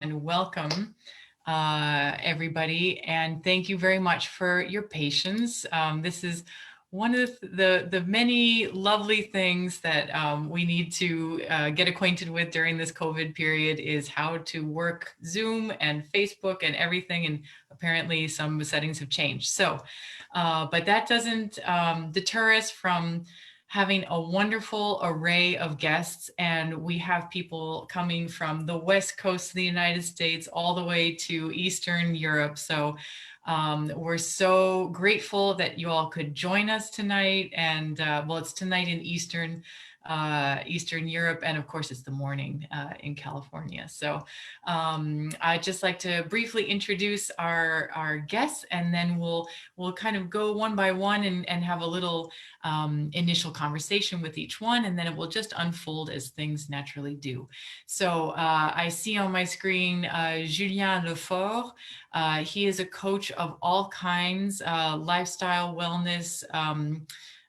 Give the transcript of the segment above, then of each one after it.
and welcome everybody. And thank you very much for your patience. This is one of the many lovely things that we need to get acquainted with during this COVID period is how to work Zoom and Facebook and everything. And apparently some settings have changed. So, but that doesn't deter us from having a wonderful array of guests, and we have people coming from the West Coast of the United States all the way to Eastern Europe. So we're so grateful that you all could join us tonight. And well, it's tonight in Eastern Europe, and of course it's the morning in California. So I'd just like to briefly introduce our guests, and then we'll kind of go one by one and have a little initial conversation with each one, and then it will just unfold as things naturally do. So I see on my screen Julien Lefort. He is a coach of all kinds, lifestyle, wellness,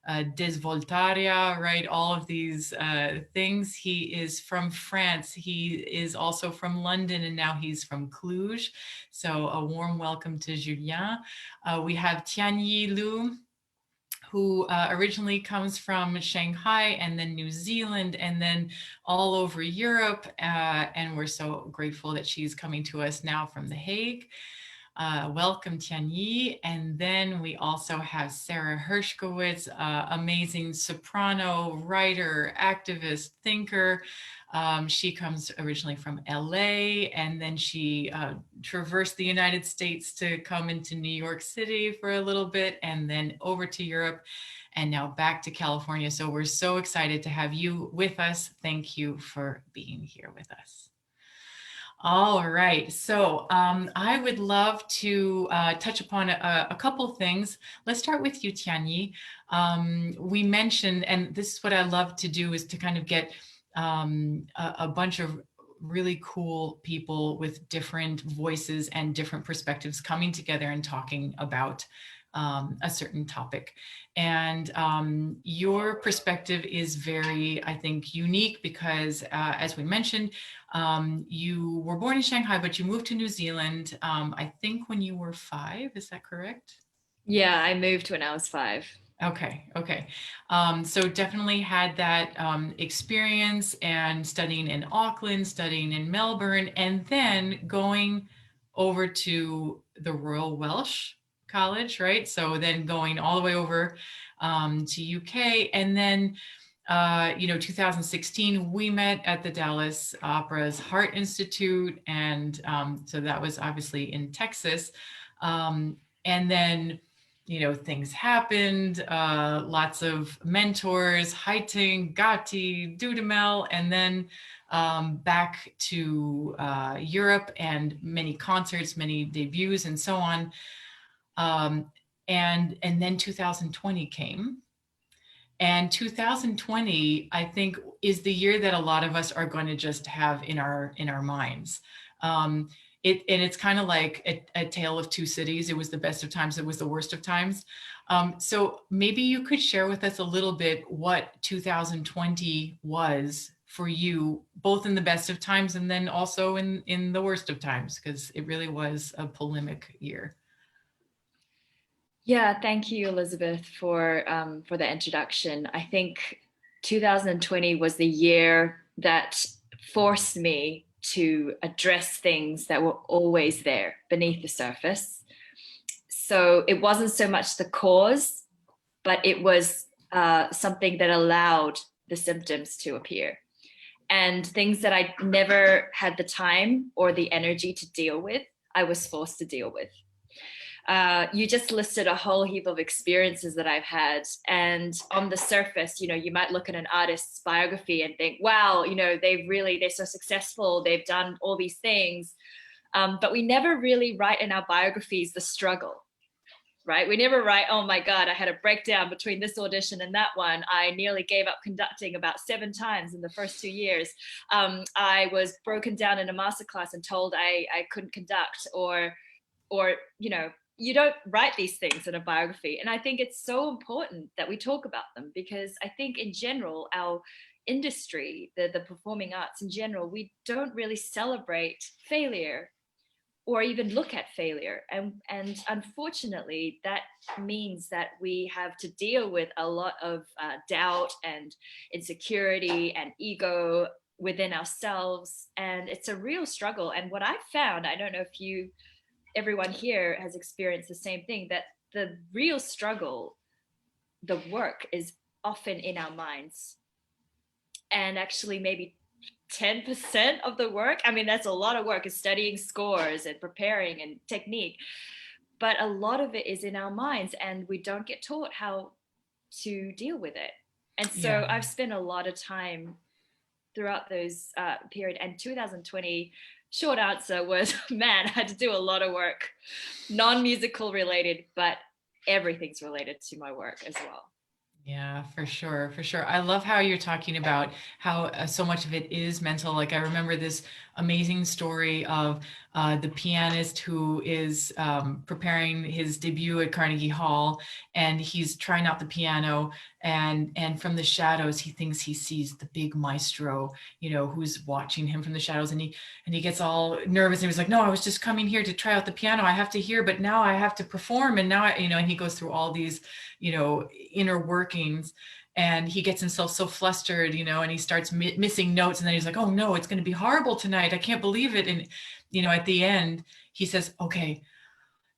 desvoltaria, right? All of these things. He is from France. He is also from London, and now he's from Cluj. So a warm welcome to Julien. We have Tianyi Lu, who originally comes from Shanghai and then New Zealand and then all over Europe. And we're so grateful that she's coming to us now from The Hague. Welcome, Tianyi. And then we also have Sara Hershkowitz, amazing soprano, writer, activist, thinker. She comes originally from LA, and then she traversed the United States to come into New York City for a little bit, and then over to Europe, and now back to California. So we're so excited to have you with us. Thank you for being here with us. All right, so I would love to touch upon a couple things. Let's start with you, Tianyi. We mentioned, and this is what I love to do, is to kind of get a bunch of really cool people with different voices and different perspectives coming together and talking about a certain topic. And your perspective is very, I think, unique because, as we mentioned, you were born in Shanghai, but you moved to New Zealand, I think when you were 5, is that correct? Yeah, I moved when I was 5. Okay. So definitely had that experience and studying in Auckland, studying in Melbourne, and then going over to the Royal Welsh College, right? So then going all the way over to UK, and then 2016, we met at the Dallas Opera's Heart Institute, and so that was obviously in Texas, and then things happened, lots of mentors, Heiting, Gatti, Dudamel, and then back to Europe and many concerts, many debuts, and so on. And then 2020 came. And 2020, I think, is the year that a lot of us are going to just have in our minds. And it's kind of like a tale of two cities. It was the best of times. It was the worst of times. So maybe you could share with us a little bit what 2020 was for you, both in the best of times and then also in the worst of times, because it really was a polemic year. Yeah, thank you, Elizabeth, for the introduction. I think 2020 was the year that forced me to address things that were always there beneath the surface. So it wasn't so much the cause, but it was something that allowed the symptoms to appear. And things that I never had the time or the energy to deal with, I was forced to deal with. You just listed a whole heap of experiences that I've had. And on the surface, you might look at an artist's biography and think, wow, they're so successful. They've done all these things. But we never really write in our biographies the struggle, right? We never write, oh my God, I had a breakdown between this audition and that one. I nearly gave up conducting about 7 times in the first 2 years. I was broken down in a masterclass and told I couldn't conduct, or you don't write these things in a biography. And I think it's so important that we talk about them, because I think in general, industry, the performing arts in general, we don't really celebrate failure or even look at failure. And unfortunately, that means that we have to deal with a lot of doubt and insecurity and ego within ourselves. And it's a real struggle. And what I found, I don't know if everyone here has experienced the same thing, that the real struggle, the work, is often in our minds. And actually maybe 10% of the work, I mean, that's a lot of work, is studying scores and preparing and technique, but a lot of it is in our minds, and we don't get taught how to deal with it. And so Yeah. I've spent a lot of time throughout those period. And 2020, short answer was, man, I had to do a lot of work, non-musical related, but everything's related to my work as well. Yeah, for sure, for sure. I love how you're talking about how so much of it is mental. Like I remember this amazing story of the pianist who is preparing his debut at Carnegie Hall, and he's trying out the piano, and from the shadows he thinks he sees the big maestro, who's watching him from the shadows, and he gets all nervous, and he's like, "No, I was just coming here to try out the piano. I have to hear, but now I have to perform, and now and he goes through all these inner workings, and he gets himself so flustered, and he starts missing notes, and then he's like, oh no, it's going to be horrible tonight, I can't believe it. And at the end he says, okay,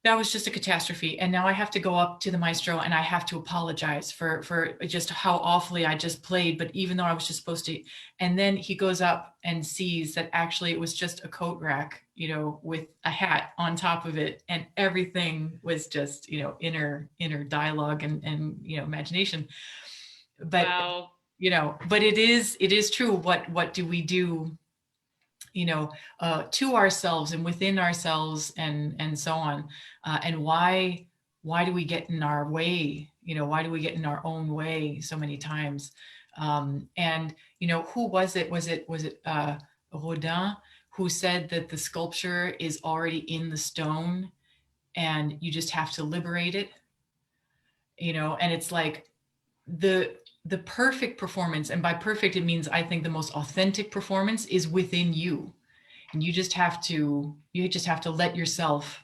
that was just a catastrophe, and now I have to go up to the maestro and I have to apologize for just how awfully I just played, but even though I was just supposed to. And then he goes up and sees that actually it was just a coat rack, with a hat on top of it, and everything was just inner dialogue and imagination. But Wow. but it is true. What do we do, to ourselves and within ourselves, and so on, and why do we get in our way? Why do we get in our own way so many times? And who was it? Was it Rodin who said that the sculpture is already in the stone, and you just have to liberate it? And it's like the perfect performance, and by perfect it means, I think, the most authentic performance is within you, and you just have to let yourself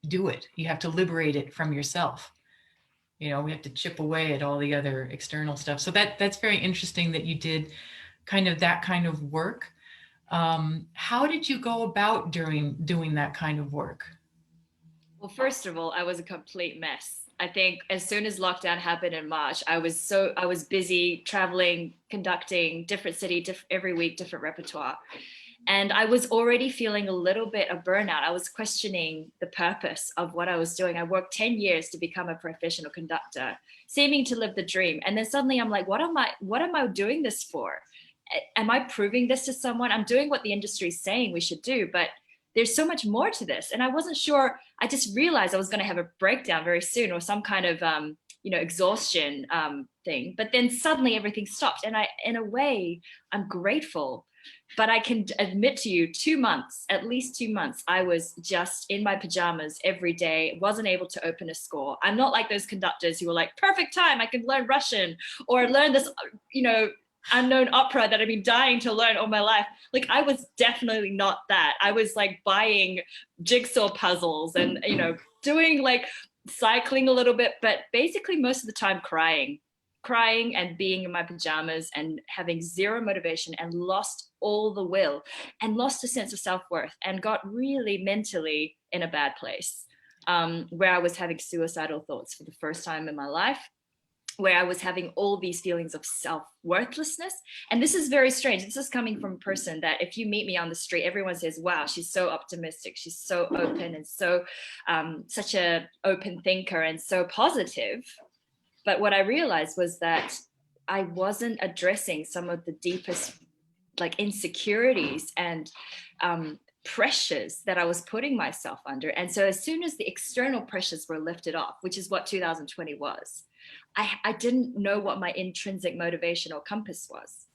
do it. You have to liberate it from yourself. We have to chip away at all the other external stuff. So that's very interesting that you did kind of that kind of work. How did you go about doing that kind of work? Well, first of all, I was a complete mess. I think as soon as lockdown happened in March, I was busy traveling, conducting different city, every week, different repertoire. And I was already feeling a little bit of burnout. I was questioning the purpose of what I was doing. I worked 10 years to become a professional conductor, seeming to live the dream. And then suddenly I'm like, what am I doing this for? Am I proving this to someone? I'm doing what the industry is saying we should do, but there's so much more to this. And I wasn't sure. I just realized I was going to have a breakdown very soon, or some kind of exhaustion thing. But then suddenly everything stopped. And in a way, I'm grateful. But I can admit to you, 2 months, at least 2 months, I was just in my pajamas every day, wasn't able to open a score. I'm not like those conductors who were like, perfect time, I can learn Russian or learn this, unknown opera that I've been dying to learn all my life. Like, I was definitely not that. I was like buying jigsaw puzzles and, doing like cycling a little bit, but basically most of the time crying and being in my pajamas and having zero motivation, and lost all the will and lost a sense of self-worth, and got really mentally in a bad place, where I was having suicidal thoughts for the first time in my life, where I was having all these feelings of self-worthlessness. And this is very strange. This is coming from a person that if you meet me on the street, everyone says, wow, she's so optimistic. She's so open and so such a open thinker and so positive. But what I realized was that I wasn't addressing some of the deepest like insecurities and pressures that I was putting myself under. And so as soon as the external pressures were lifted off, which is what 2020 was, I didn't know what my intrinsic motivation or compass was.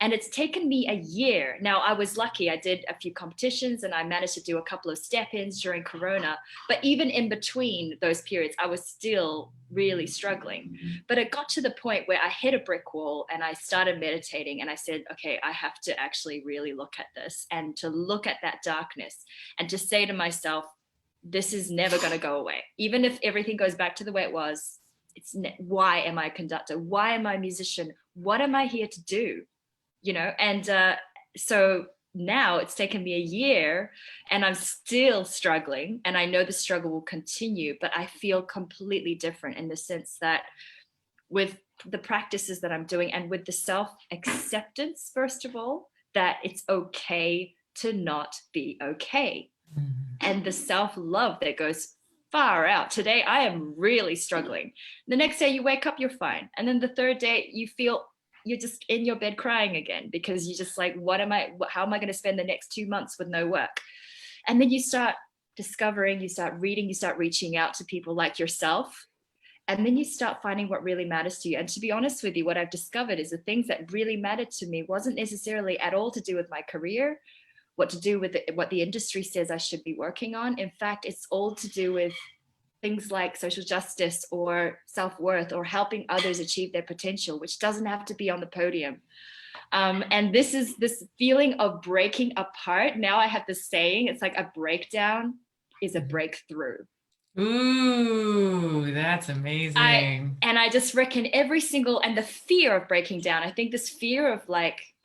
And it's taken me a year. Now, I was lucky. I did a few competitions and I managed to do a couple of step-ins during Corona. But even in between those periods, I was still really struggling. But it got to the point where I hit a brick wall and I started meditating and I said, okay, I have to actually really look at this, and to look at that darkness and to say to myself, this is never going to go away. Even if everything goes back to the way it was, why am I a conductor? Why am I a musician? What am I here to do? And so now it's taken me a year and I'm still struggling, and I know the struggle will continue, but I feel completely different in the sense that with the practices that I'm doing and with the self-acceptance, first of all, that it's okay to not be okay. And the self-love that goes far out. Today, I am really struggling. The next day you wake up, you're fine. And then the third day you feel you're just in your bed crying again, because you're just like, how am I going to spend the next 2 months with no work? And then you start discovering, you start reading, you start reaching out to people like yourself. And then you start finding what really matters to you. And to be honest with you, what I've discovered is the things that really mattered to me wasn't necessarily at all to do with my career, what to do with what the industry says I should be working on. In fact, it's all to do with things like social justice or self-worth or helping others achieve their potential, which doesn't have to be on the podium. And this feeling of breaking apart. Now I have this saying, it's like a breakdown is a breakthrough. Ooh, that's amazing. I just reckon and the fear of breaking down, I think this fear of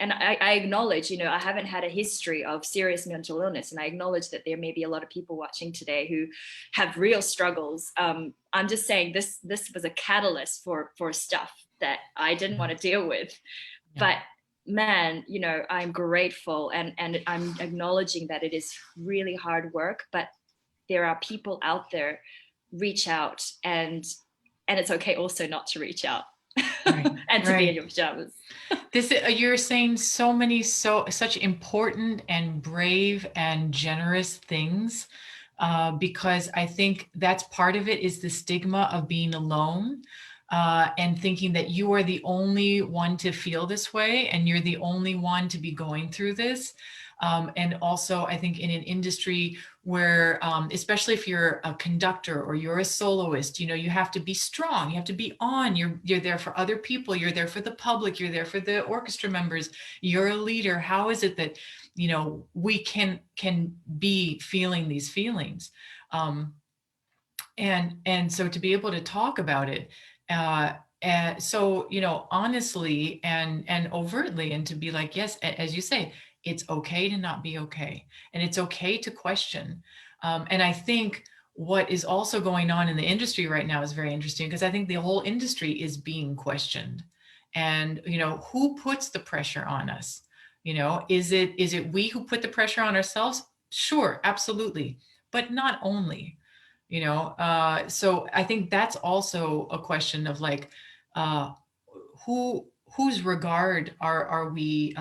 and I acknowledge, I haven't had a history of serious mental illness, and I acknowledge that there may be a lot of people watching today who have real struggles. I'm just saying this was a catalyst for stuff that I didn't want to deal with. Yeah. But man, I'm grateful and I'm acknowledging that it is really hard work, but there are people out there. Reach out, and it's okay also not to reach out. Right. And to be in your pajamas. You're saying such important and brave and generous things, because I think that's part of it, is the stigma of being alone. And thinking that you are the only one to feel this way and you're the only one to be going through this. And also, I think in an industry where, especially if you're a conductor or you're a soloist, you have to be strong, you have to be on, you're there for other people, you're there for the public, you're there for the orchestra members, you're a leader. How is it that, we can be feeling these feelings? And so to be able to talk about it, so, honestly and overtly, and to be like, yes, as you say, it's okay to not be okay. And it's okay to question. And I think what is also going on in the industry right now is very interesting, because I think the whole industry is being questioned. And, who puts the pressure on us? Is it we who put the pressure on ourselves? Sure, absolutely. But not only, so I think that's also a question of whose regard are we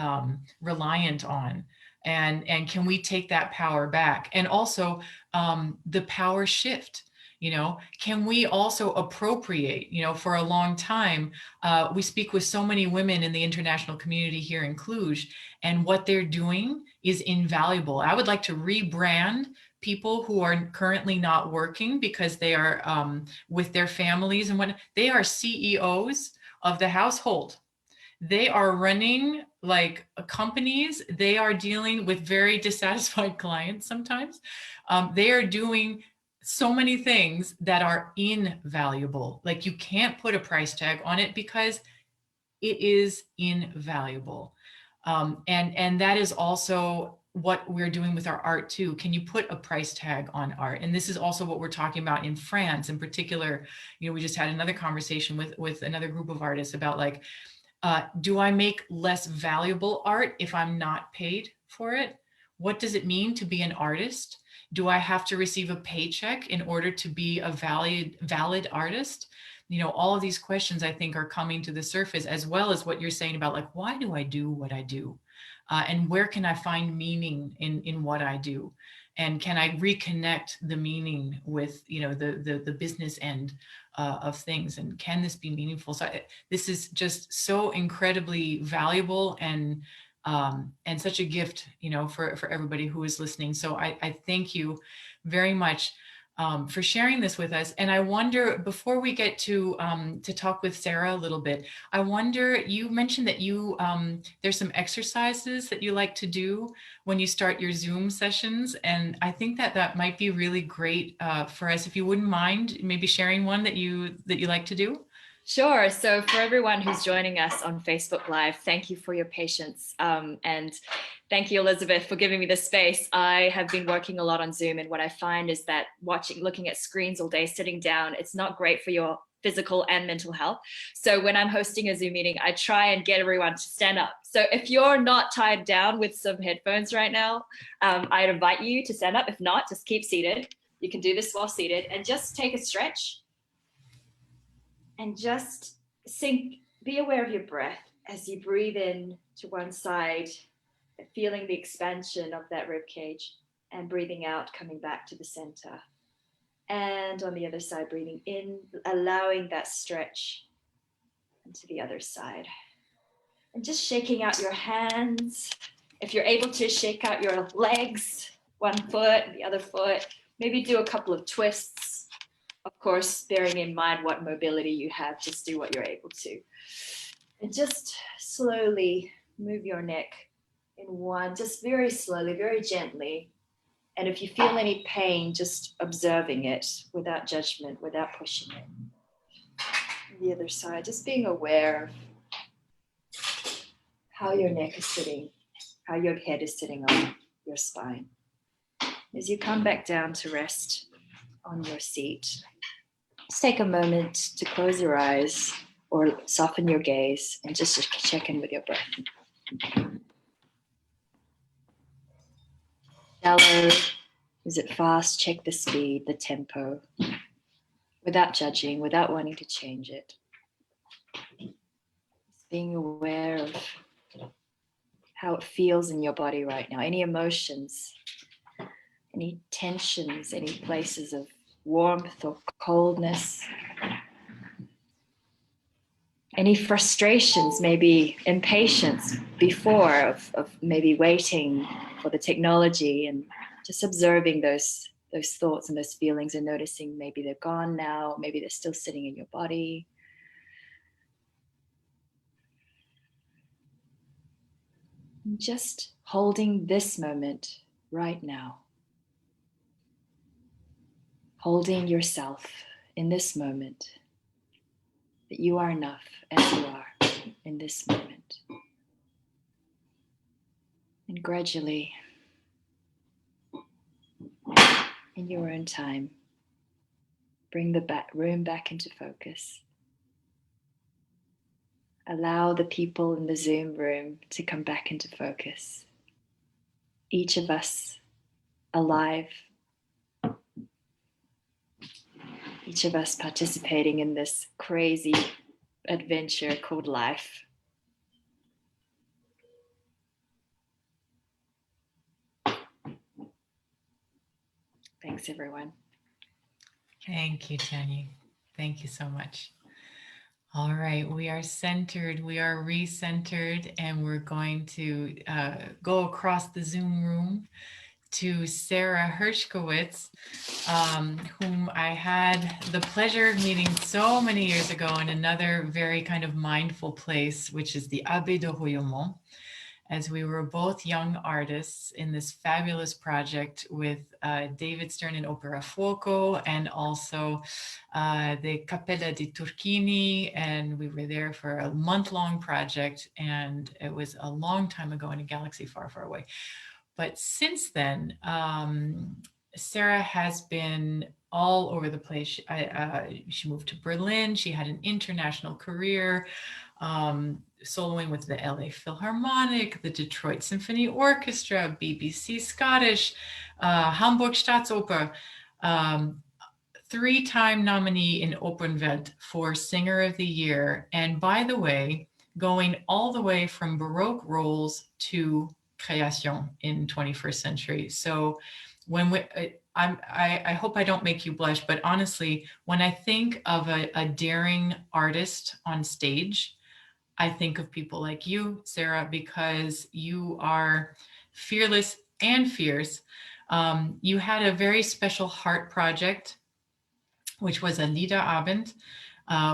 reliant on, and can we take that power back? And also the power shift, can we also appropriate? For a long time, we speak with so many women in the international community here in Cluj, and what they're doing is invaluable. I would like to rebrand people who are currently not working because they are with their families, and when they are CEOs of the household. They are running companies. They are dealing with very dissatisfied clients sometimes. They are doing so many things that are invaluable. You can't put a price tag on it because it is invaluable. And that is also what we're doing with our art too. Can you put a price tag on art? And this is also what we're talking about in France in particular. We just had another conversation with another group of artists about do I make less valuable art if I'm not paid for it? What does it mean to be an artist? Do I have to receive a paycheck in order to be a valid artist? All of these questions I think are coming to the surface, as well as what you're saying about why do I do what I do? and where can I find meaning in what I do? And can I reconnect the meaning with, the business end of things? And can this be meaningful? So this is just so incredibly valuable and such a gift, for everybody who is listening. So I thank you very much for sharing this with us. And I wonder, before we get to talk with Sara a little bit, I wonder, you mentioned that there's some exercises that you like to do when you start your Zoom sessions. And I think that might be really great for us. If you wouldn't mind maybe sharing one that you like to do. Sure. So for everyone who's joining us on Facebook Live, thank you for your patience. And thank you, Elizabeth, for giving me this space. I have been working a lot on Zoom, and what I find is that looking at screens all day, sitting down, it's not great for your physical and mental health. So when I'm hosting a Zoom meeting, I try and get everyone to stand up. So if you're not tied down with some headphones right now, I'd invite you to stand up. If not, just keep seated. You can do this while seated, and just take a stretch. And just be aware of your breath as you breathe in to one side, feeling the expansion of that rib cage, and breathing out, coming back to the center. And on the other side, breathing in, allowing that stretch into the other side. And just shaking out your hands. If you're able to, shake out your legs, one foot, the other foot. Maybe do a couple of twists. Of course, bearing in mind what mobility you have, just do what you're able to. And just slowly move your neck in one, just very slowly, very gently. And if you feel any pain, just observing it without judgment, without pushing it. And the other side, just being aware of how your neck is sitting, how your head is sitting on your spine. As you come back down to rest on your seat, just take a moment to close your eyes or soften your gaze and just check in with your breath. Shallow, is it fast? Check the speed, the tempo, without judging, without wanting to change it. Just being aware of how it feels in your body right now, any emotions, any tensions, any places of warmth or coldness, any frustrations, maybe impatience before of maybe waiting for the technology, and just observing those thoughts and those feelings and noticing maybe they're gone now, maybe they're still sitting in your body. And just holding this moment right now. Holding yourself in this moment, that you are enough as you are in this moment. And gradually, in your own time, bring the room back into focus. Allow the people in the Zoom room to come back into focus. Each of us alive. Each of us participating in this crazy adventure called life. Thanks, everyone. Thank you, Tianyi. Thank you so much. All right, we are centered, we are recentered, and we're going to go across the Zoom room to Sara Hershkowitz, whom I had the pleasure of meeting so many years ago in another very kind of mindful place, which is the Abbaye de Royaumont, as we were both young artists in this fabulous project with David Stern and Opera Fuoco, and also the Cappella di Turchini. And we were there for a month-long project, and it was a long time ago in a galaxy far, far away. But since then, Sara has been all over the place. She moved to Berlin. She had an international career, soloing with the LA Philharmonic, the Detroit Symphony Orchestra, BBC Scottish, Hamburg Staatsoper, 3-time nominee in Opernwelt for Singer of the Year. And by the way, going all the way from Baroque roles to création in 21st century. So when I hope I don't make you blush, but honestly, when I think of a daring artist on stage, I think of people like you, Sara, because you are fearless and fierce. You had a very special heart project, which was a Liederabend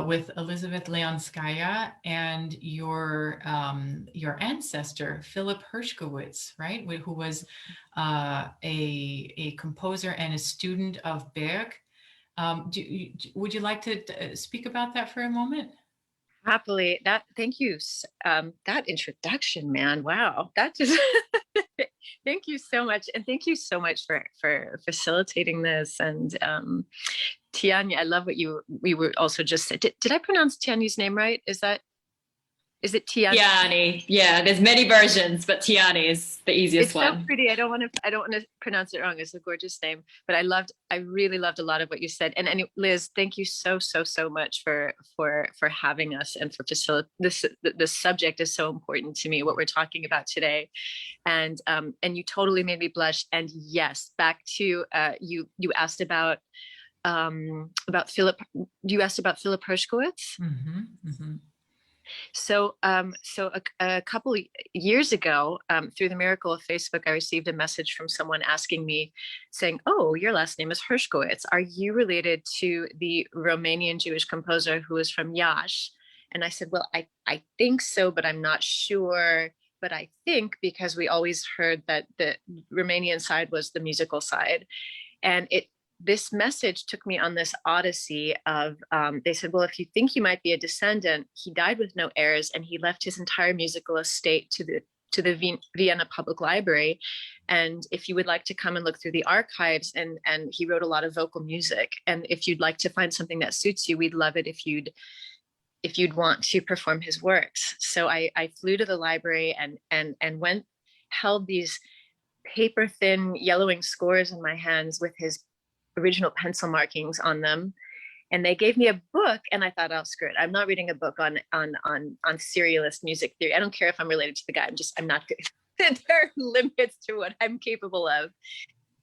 with Elizabeth Leonskaya and your ancestor Philip Hershkowitz, right, who was a composer and a student of Berg. Would you like to speak about that for a moment? Happily. Thank you. That introduction, man. Wow. That just thank you so much. And thank you so much for facilitating this. And Tianyi, I love what we were also just said. Did I pronounce Tianyi's name right? Is it Tianyi? Tianyi. Yeah, there's many versions, but Tianyi is the easiest one. It's so pretty. I don't want to pronounce it wrong. It's a gorgeous name. But I really loved a lot of what you said. And Liz, thank you so much for having us and for facilitating this subject is so important to me, what we're talking about today. And you totally made me blush. And yes, back to you asked about Philip. You asked about Philip Hershkowitz. Mm-hmm, mm-hmm. So a couple of years ago, through the miracle of Facebook, I received a message from someone asking me, saying, "Oh, your last name is Hershkowitz. Are you related to the Romanian Jewish composer who is from Iași?" And I said, "Well, I think so, but I'm not sure. But I think because we always heard that the Romanian side was the musical side." And this message took me on this odyssey of, they said, well, if you think you might be a descendant, he died with no heirs and he left his entire musical estate to the Vienna Public Library. And if you would like to come and look through the archives, and he wrote a lot of vocal music. And if you'd like to find something that suits you, we'd love it if you'd want to perform his works. So I flew to the library and went, held these paper thin yellowing scores in my hands with his original pencil markings on them, and they gave me a book, and I thought, oh, screw it, I'm not reading a book on serialist music theory. I don't care if I'm related to the guy. I'm not good. There are limits to what I'm capable of.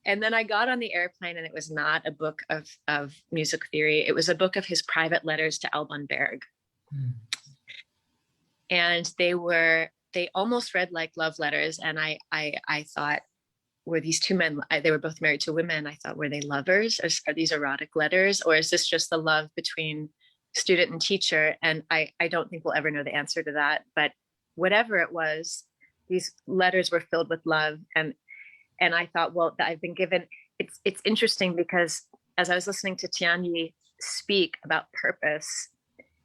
And then I got on the airplane, and it was not a book of music theory. It was a book of his private letters to Alban Berg. And they almost read like love letters. And I thought, were these two men, they were both married to women. I thought, were they lovers? Are these erotic letters? Or is this just the love between student and teacher? And I don't think we'll ever know the answer to that. But whatever it was, these letters were filled with love. And I thought, well, I've been given, it's interesting because as I was listening to Tianyi speak about purpose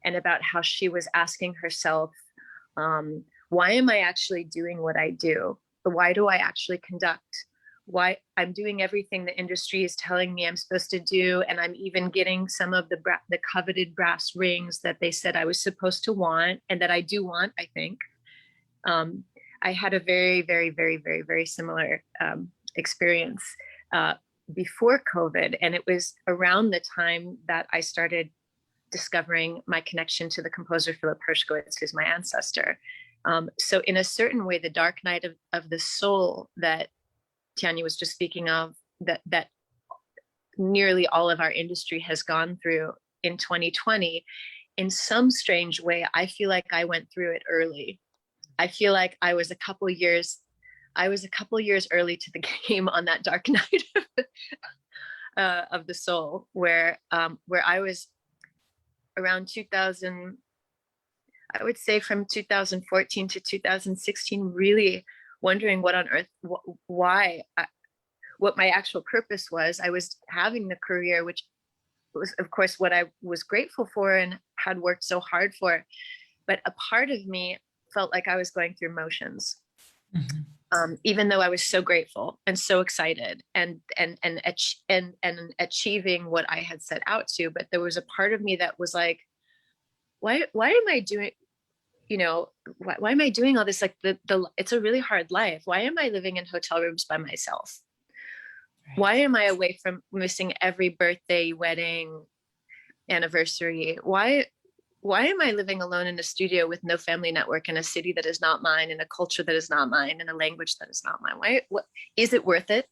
and about how she was asking herself, why am I actually doing what I do? Why do I actually conduct? Why I'm doing everything the industry is telling me I'm supposed to do. And I'm even getting some of the coveted brass rings that they said I was supposed to want, and that I do want, I think. I had a very, very, very, very, very similar experience before COVID. And it was around the time that I started discovering my connection to the composer Philip Hershkowitz, who's my ancestor. So in a certain way, the dark night of the soul that Tianyi was just speaking of, that nearly all of our industry has gone through in 2020, in some strange way, I feel like I went through it early. I feel like I was a couple years early to the game on that dark night of the soul, where I was around 2000. I would say from 2014 to 2016, really wondering what on earth, what my actual purpose was. I was having the career, which was, of course, what I was grateful for and had worked so hard for. But a part of me felt like I was going through motions, even though I was so grateful and so excited and achieving what I had set out to. But there was a part of me that was like, why am I doing, why am I doing all this? Like it's a really hard life. Why am I living in hotel rooms by myself? Right. Why am I away from missing every birthday, wedding, anniversary? Why why am I living alone in a studio with no family network in a city that is not mine, in a culture that is not mine, in a language that is not mine? Why, what, is it worth it?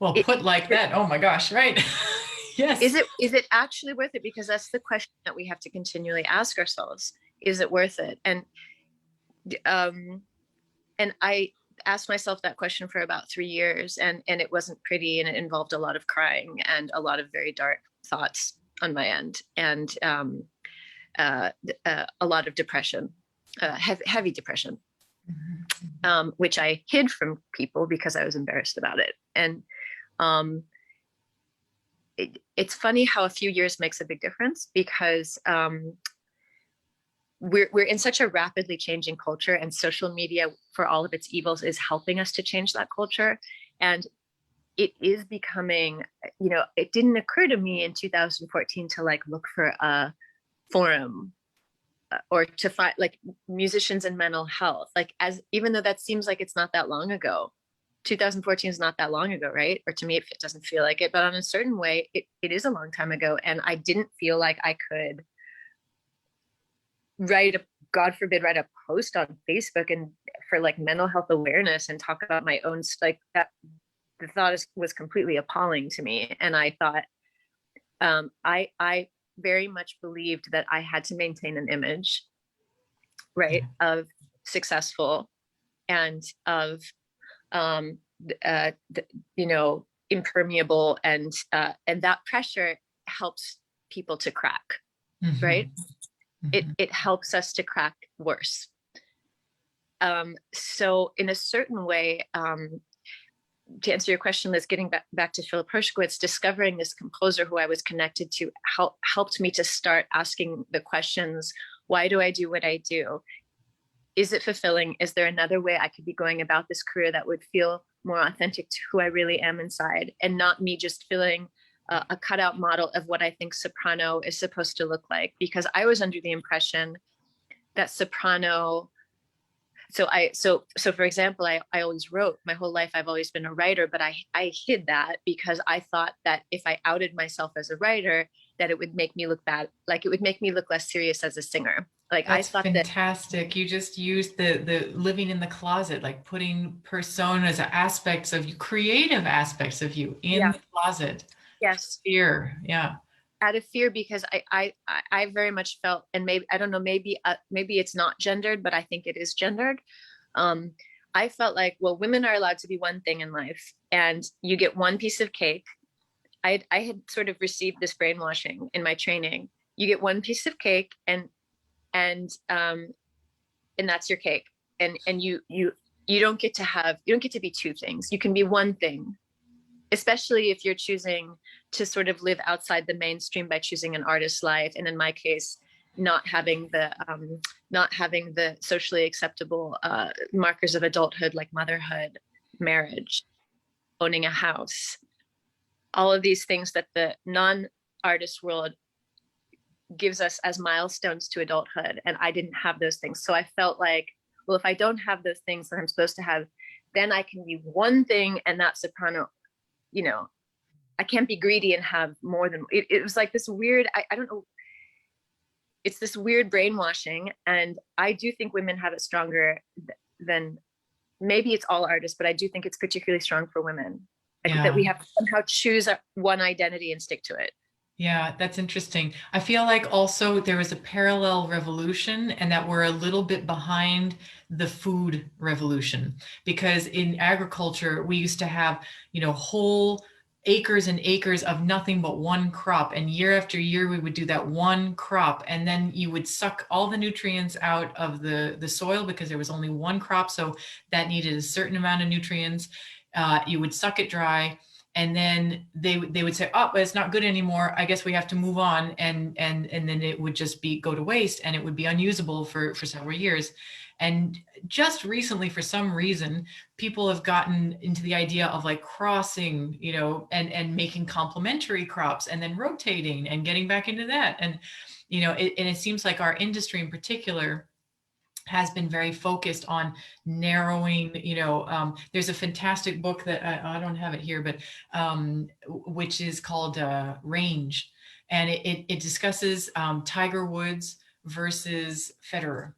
Well, put like that, oh my gosh, right. Yes. Is it actually worth it? Because that's the question that we have to continually ask ourselves. Is it worth it? Um, and I asked myself that question for about 3 years, and it wasn't pretty, and it involved a lot of crying and a lot of very dark thoughts on my end, and a lot of depression, heavy depression, which I hid from people because I was embarrassed about it. And it's funny how a few years makes a big difference, because we're in such a rapidly changing culture, and social media, for all of its evils, is helping us to change that culture. And it is becoming, it didn't occur to me in 2014 to like look for a forum or to find like musicians and mental health, like, as even though that seems like it's not that long ago. 2014 is not that long ago, right? Or to me, if it doesn't feel like it, but on a certain way, it is a long time ago. And I didn't feel like I could God forbid, write a post on Facebook and for like mental health awareness and talk about my own, like that. The thought was completely appalling to me. And I thought, I very much believed that I had to maintain an image, right, of successful and of, impermeable, and that pressure helps people to crack, right? It helps us to crack worse. So in a certain way, to answer your question, Liz, getting back to Philip Hershkowitz, discovering this composer who I was connected to helped me to start asking the questions: why do I do what I do? Is it fulfilling? Is there another way I could be going about this career that would feel more authentic to who I really am inside, and not me just feeling a cutout model of what I think soprano is supposed to look like? Because I was under the impression that soprano, so for example, I always wrote my whole life. I've always been a writer, but I hid that because I thought that if I outed myself as a writer, that it would make me look bad. Like it would make me look less serious as a singer. Like That's I thought fantastic. You just used the living in the closet, like putting personas, aspects of you, creative aspects of you in the closet. Yes. Fear. Yeah. Out of fear, because I very much felt, and maybe, I don't know, maybe it's not gendered, but I think it is gendered. I felt like, well, women are allowed to be one thing in life, and you get one piece of cake. I had sort of received this brainwashing in my training. You get one piece of cake, and that's your cake. And you don't get to be two things. You can be one thing, especially if you're choosing to sort of live outside the mainstream by choosing an artist's life. And in my case, not having the socially acceptable markers of adulthood, like motherhood, marriage, owning a house, all of these things that the non-artist world gives us as milestones to adulthood. And I didn't have those things. So I felt like, well, if I don't have those things that I'm supposed to have, then I can be one thing, and that soprano, I can't be greedy and have more than it was like this weird, I don't know. It's this weird brainwashing. And I do think women have it stronger than, maybe it's all artists, but I do think it's particularly strong for women. I think that we have to somehow choose one identity and stick to it. Yeah, that's interesting. I feel like also there was a parallel revolution, and that we're a little bit behind the food revolution, because in agriculture, we used to have, whole acres and acres of nothing but one crop. And year after year, we would do that one crop. And then you would suck all the nutrients out of the soil because there was only one crop. So that needed a certain amount of nutrients. You would suck it dry. And then they would say, oh, but it's not good anymore. I guess we have to move on. And then it would just go to waste, and it would be unusable for several years. And just recently, for some reason, people have gotten into the idea of like crossing, and making complementary crops, and then rotating and getting back into that. And, it seems like our industry in particular has been very focused on narrowing, there's a fantastic book that I don't have it here, but which is called Range. and it discusses Tiger Woods versus Federer.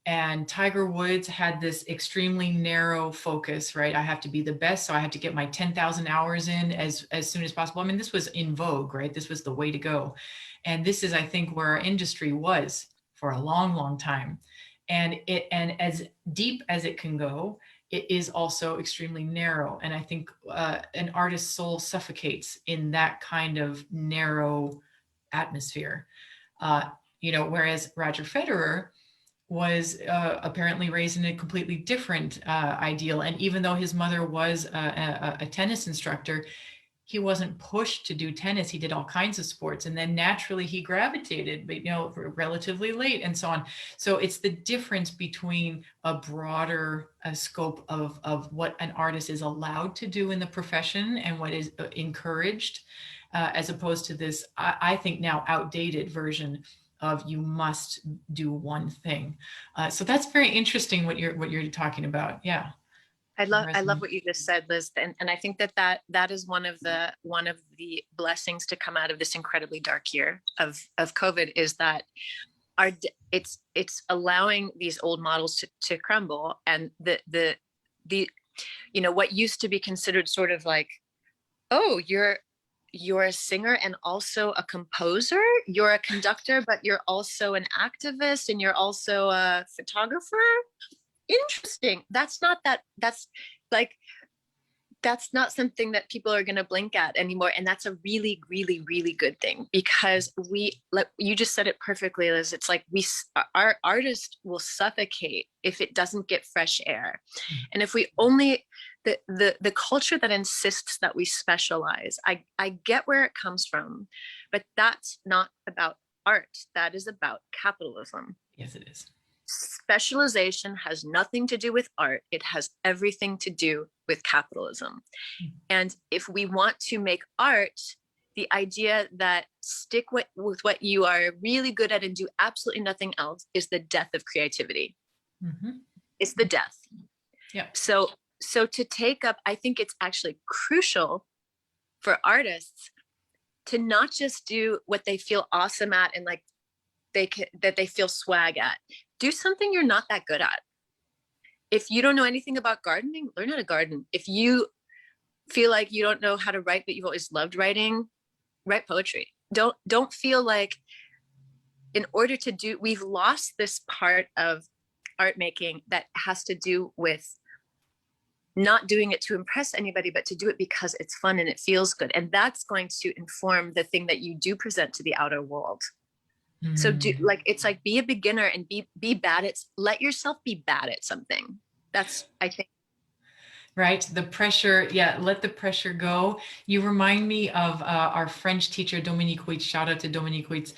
And Tiger Woods had this extremely narrow focus, right? I have to be the best, so I have to get my 10,000 hours in as soon as possible. I mean, this was in vogue, right? This was the way to go. And this is, I think, where our industry was for a long, long time. And as deep as it can go, it is also extremely narrow. And I think an artist's soul suffocates in that kind of narrow atmosphere. Whereas Roger Federer was apparently raised in a completely different ideal. And even though his mother was a tennis instructor, he wasn't pushed to do tennis. He did all kinds of sports, and then naturally he gravitated, but relatively late and so on. So it's the difference between a broader scope of what an artist is allowed to do in the profession and what is encouraged, as opposed to this, I think now outdated version of you must do one thing. So that's very interesting what you're talking about. Yeah. I love what you just said, Liz, and I think that is one of the blessings to come out of this incredibly dark year of COVID, is that it's allowing these old models to crumble, and the what used to be considered sort of like, oh, you're a singer and also a composer, you're a conductor, but you're also an activist, and you're also a photographer. Interesting. That's not something that people are going to blink at anymore. And that's a really, really, really good thing, because you just said it perfectly, Liz. It's like our artist will suffocate if it doesn't get fresh air. And if we only, the culture that insists that we specialize, I get where it comes from, but that's not about art. That is about capitalism. Yes, it is. Specialization has nothing to do with art. It has everything to do with capitalism. And if we want to make art, the idea that stick with what you are really good at and do absolutely nothing else is the death of creativity. Mm-hmm. It's the death. Yeah. So to take up, I think it's actually crucial for artists to not just do what they feel awesome at and like that they feel swag at. Do something you're not that good at. If you don't know anything about gardening, learn how to garden. If you feel like you don't know how to write, but you've always loved writing, write poetry. Don't feel like we've lost this part of art making that has to do with not doing it to impress anybody, but to do it because it's fun and it feels good. And that's going to inform the thing that you do present to the outer world. So it's like, be a beginner and be bad at, let yourself be bad at something. That's, I think. Right. The pressure. Yeah. Let the pressure go. You remind me of our French teacher, Dominique Huit, shout out to Dominique Huit,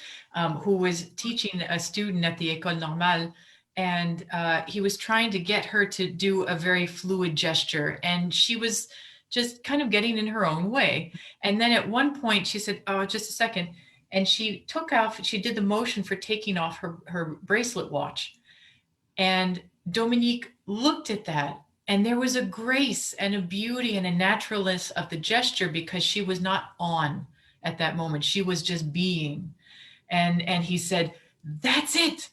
who was teaching a student at the École Normale. And he was trying to get her to do a very fluid gesture. And she was just kind of getting in her own way. And then at one point she said, oh, just a second. And she did the motion for taking off her bracelet watch. And Dominique looked at that, and there was a grace and a beauty and a naturalness of the gesture, because she was not on at that moment. She was just being. And he said, that's it.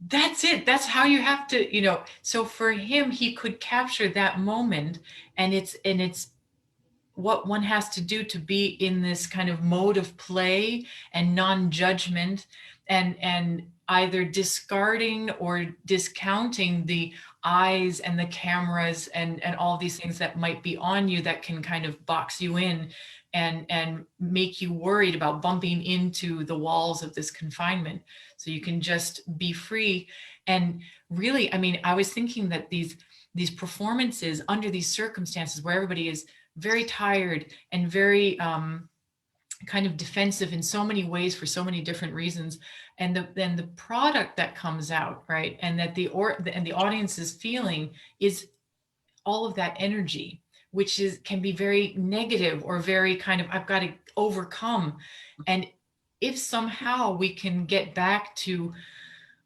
That's it. That's how you have to, so for him, he could capture that moment, and it's what one has to do to be in this kind of mode of play and non-judgment, and either discarding or discounting the eyes and the cameras and all these things that might be on you that can kind of box you in and make you worried about bumping into the walls of this confinement. So you can just be free. And really, I mean, I was thinking that these performances under these circumstances where everybody is very tired and very kind of defensive in so many ways for so many different reasons, and then the product that comes out, right, and that the audience is feeling is all of that energy, which can be very negative or very kind of, I've got to overcome. And if somehow we can get back to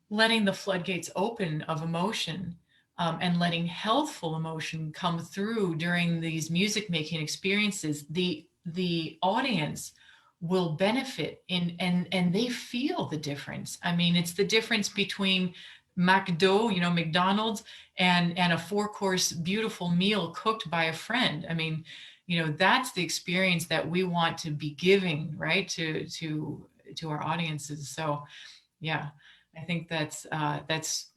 letting the floodgates open of emotion, and letting healthful emotion come through during these music making experiences, the audience will benefit in, and they feel the difference. I mean, it's the difference between McDo, McDonald's, and a four-course beautiful meal cooked by a friend. I mean, that's the experience that we want to be giving, right, to our audiences. So yeah, I think that's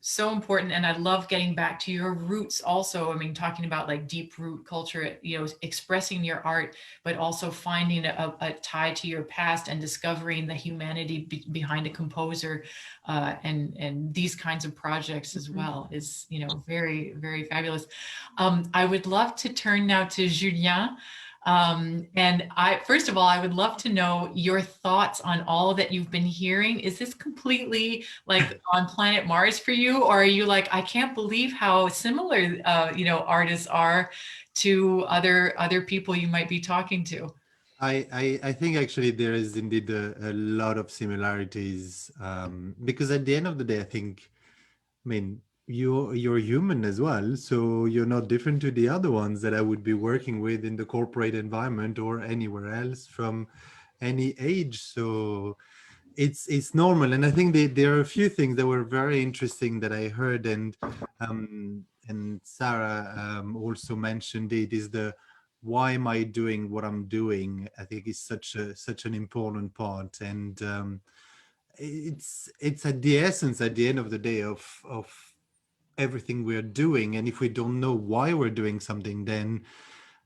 so important, and I love getting back to your roots also. I mean, talking about like deep root culture, expressing your art, but also finding a tie to your past and discovering the humanity behind a composer, and these kinds of projects as Mhm. well is very, very fabulous. I would love to turn now to Julien. And first of all, I would love to know your thoughts on all that you've been hearing. Is this completely like on planet Mars for you? Or are you like, I can't believe how similar, artists are to other people you might be talking to? I think actually there is indeed a lot of similarities, because at the end of the day, I think, I mean, you're human as well, so you're not different to the other ones that I would be working with in the corporate environment or anywhere else from any age. So it's normal, and I think there are a few things that were very interesting that I heard, and Sarah also mentioned it, is the why am I doing what I'm doing. I think is such an important part, and it's at the essence at the end of the day of everything we're doing. And if we don't know why we're doing something, then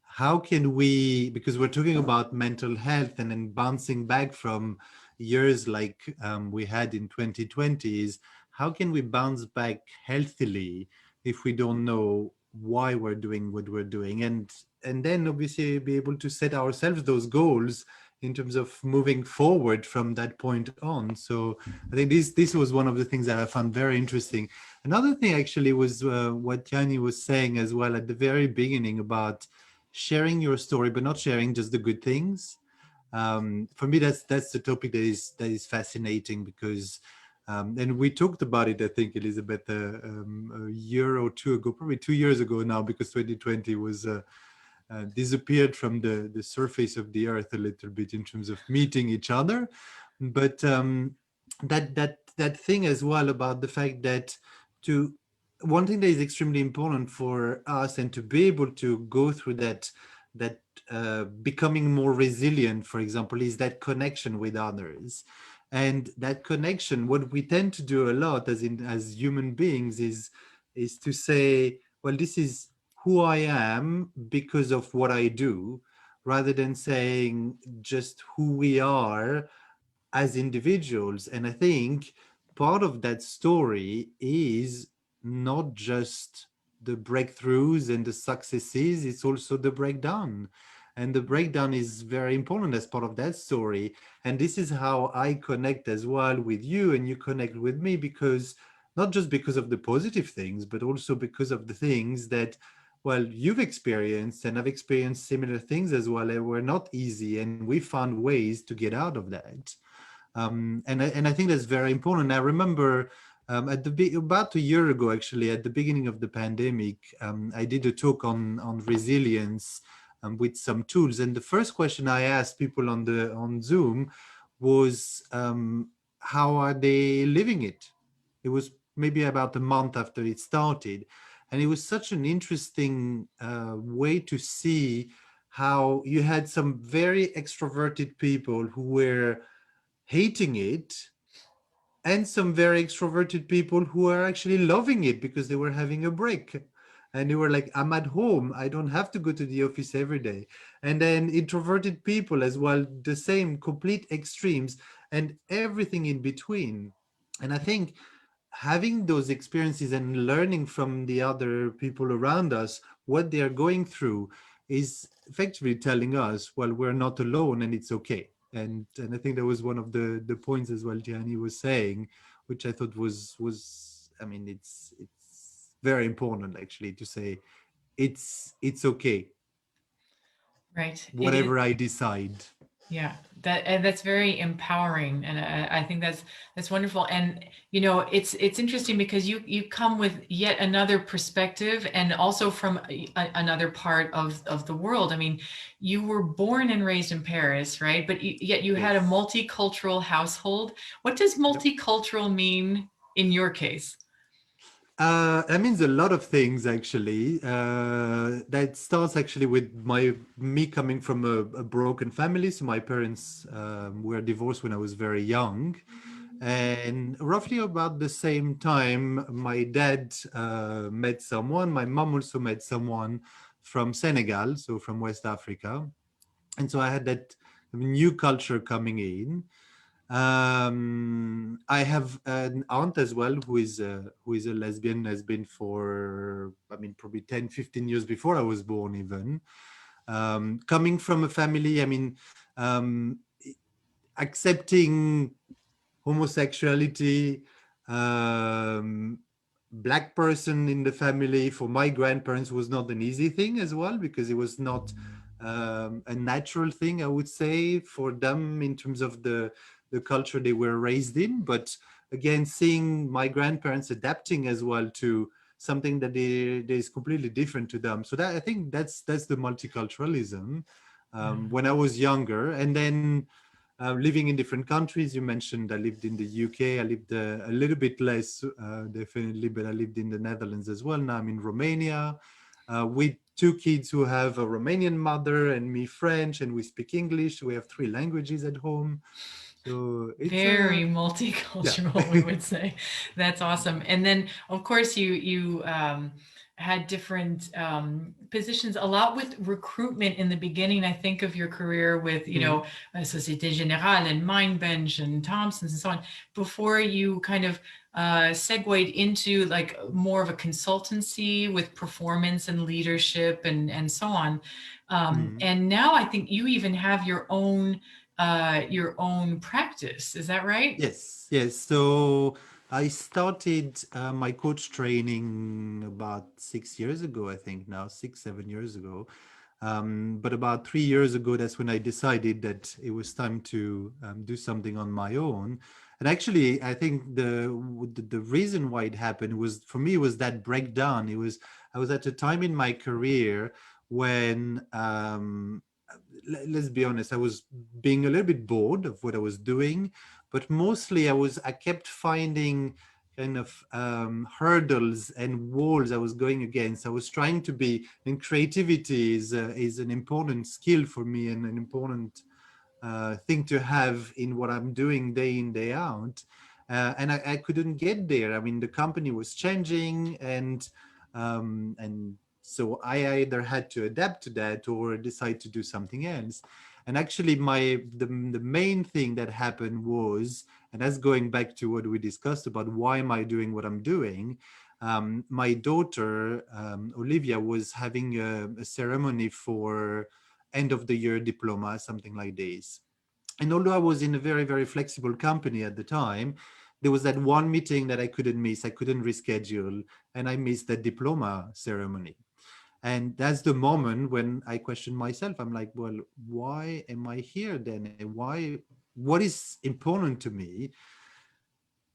how can we, because we're talking about mental health and then bouncing back from years like we had in 2020s, how can we bounce back healthily if we don't know why we're doing what we're doing, and then obviously be able to set ourselves those goals in terms of moving forward from that point on. So I think this was one of the things that I found very interesting. Another thing actually was what Tianyi was saying as well at the very beginning about sharing your story, but not sharing just the good things. For me, that's the topic that is fascinating, because, and we talked about it, I think, Elizabeth, a year or two ago, probably 2 years ago now, because 2020 was disappeared from the surface of the earth a little bit in terms of meeting each other. But that thing as well about the fact that to one thing that is extremely important for us, and to be able to go through that becoming more resilient, for example, is that connection with others. And that connection, what we tend to do a lot as human beings is to say, well, this is who I am because of what I do, rather than saying just who we are as individuals. And I think part of that story is not just the breakthroughs and the successes, it's also the breakdown. And the breakdown is very important as part of that story. And this is how I connect as well with you, and you connect with me, because not just because of the positive things, but also because of the things that, well, you've experienced and I've experienced similar things as well, and were not easy, and we found ways to get out of that. And I think that's very important. I remember about a year ago, actually, at the beginning of the pandemic, I did a talk on resilience with some tools. And the first question I asked people on Zoom was, how are they living it? It was maybe about a month after it started, and it was such an interesting way to see how you had some very extroverted people who were hating it, and some very extroverted people who are actually loving it because they were having a break, and they were like, I'm at home, I don't have to go to the office every day. And then introverted people as well, the same, complete extremes, and everything in between. And I think having those experiences and learning from the other people around us what they are going through is effectively telling us, well, we're not alone and it's okay. And I think that was one of the points as well Gianni was saying, which I thought was, I mean, it's very important actually to say it's okay, Right. It is. whatever I decide. Yeah, That's very empowering, and I think that's wonderful. And it's interesting because you come with yet another perspective, and also from another part of the world. I mean, you were born and raised in Paris, right? But yet you had a Yes. multicultural household. What does multicultural mean in your case? That means a lot of things actually. That starts actually with me coming from a broken family. So my parents were divorced when I was very young, and roughly about the same time, my dad met someone. My mom also met someone from Senegal, so from West Africa, and so I had that new culture coming in. I have an aunt as well who is a lesbian, has been for, I mean, probably 10, 15 years before I was born even. Coming from a family, I mean, um, accepting homosexuality, um, black person in the family for my grandparents was not an easy thing as well, because it was not a natural thing, I would say, for them in terms of the culture they were raised in. But again, seeing my grandparents adapting as well to something that is completely different to them. So that, I think that's the multiculturalism when I was younger. And then living in different countries. You mentioned I lived in the UK. I lived a little bit less, definitely, but I lived in the Netherlands as well. Now I'm in Romania with two kids who have a Romanian mother and me French, and we speak English. We have three languages at home. So it's Very yeah. multicultural, we would say. That's awesome. And then, of course, you had different positions, a lot with recruitment in the beginning. I think of your career with, Mhm. Société Générale and Mindbench and Thompson's and so on, before you kind of segued into like more of a consultancy with performance and leadership and so on. Mhm. And now I think you even have your own practice. Is that right? Yes, yes. So I started my coach training about 6 years ago, I think now, 6, 7 years ago. But about 3 years ago, that's when I decided that it was time to do something on my own. And actually, I think the reason why it happened was, for me, was that breakdown. I was at a time in my career when let's be honest, I was being a little bit bored of what I was doing, but mostly I kept finding kind of hurdles and walls I was going against. I was trying to be, and creativity is an important skill for me and an important thing to have in what I'm doing day in, day out. And I couldn't get there. I mean, the company was changing, and so I either had to adapt to that or decide to do something else. And actually, the main thing that happened was, and that's going back to what we discussed about why am I doing what I'm doing. My daughter Olivia was having a ceremony for end of the year diploma, something like this. And although I was in a very, very flexible company at the time, there was that one meeting that I couldn't miss. I couldn't reschedule, and I missed that diploma ceremony. And that's the moment when I question myself. I'm like, well, why am I here then? And what is important to me?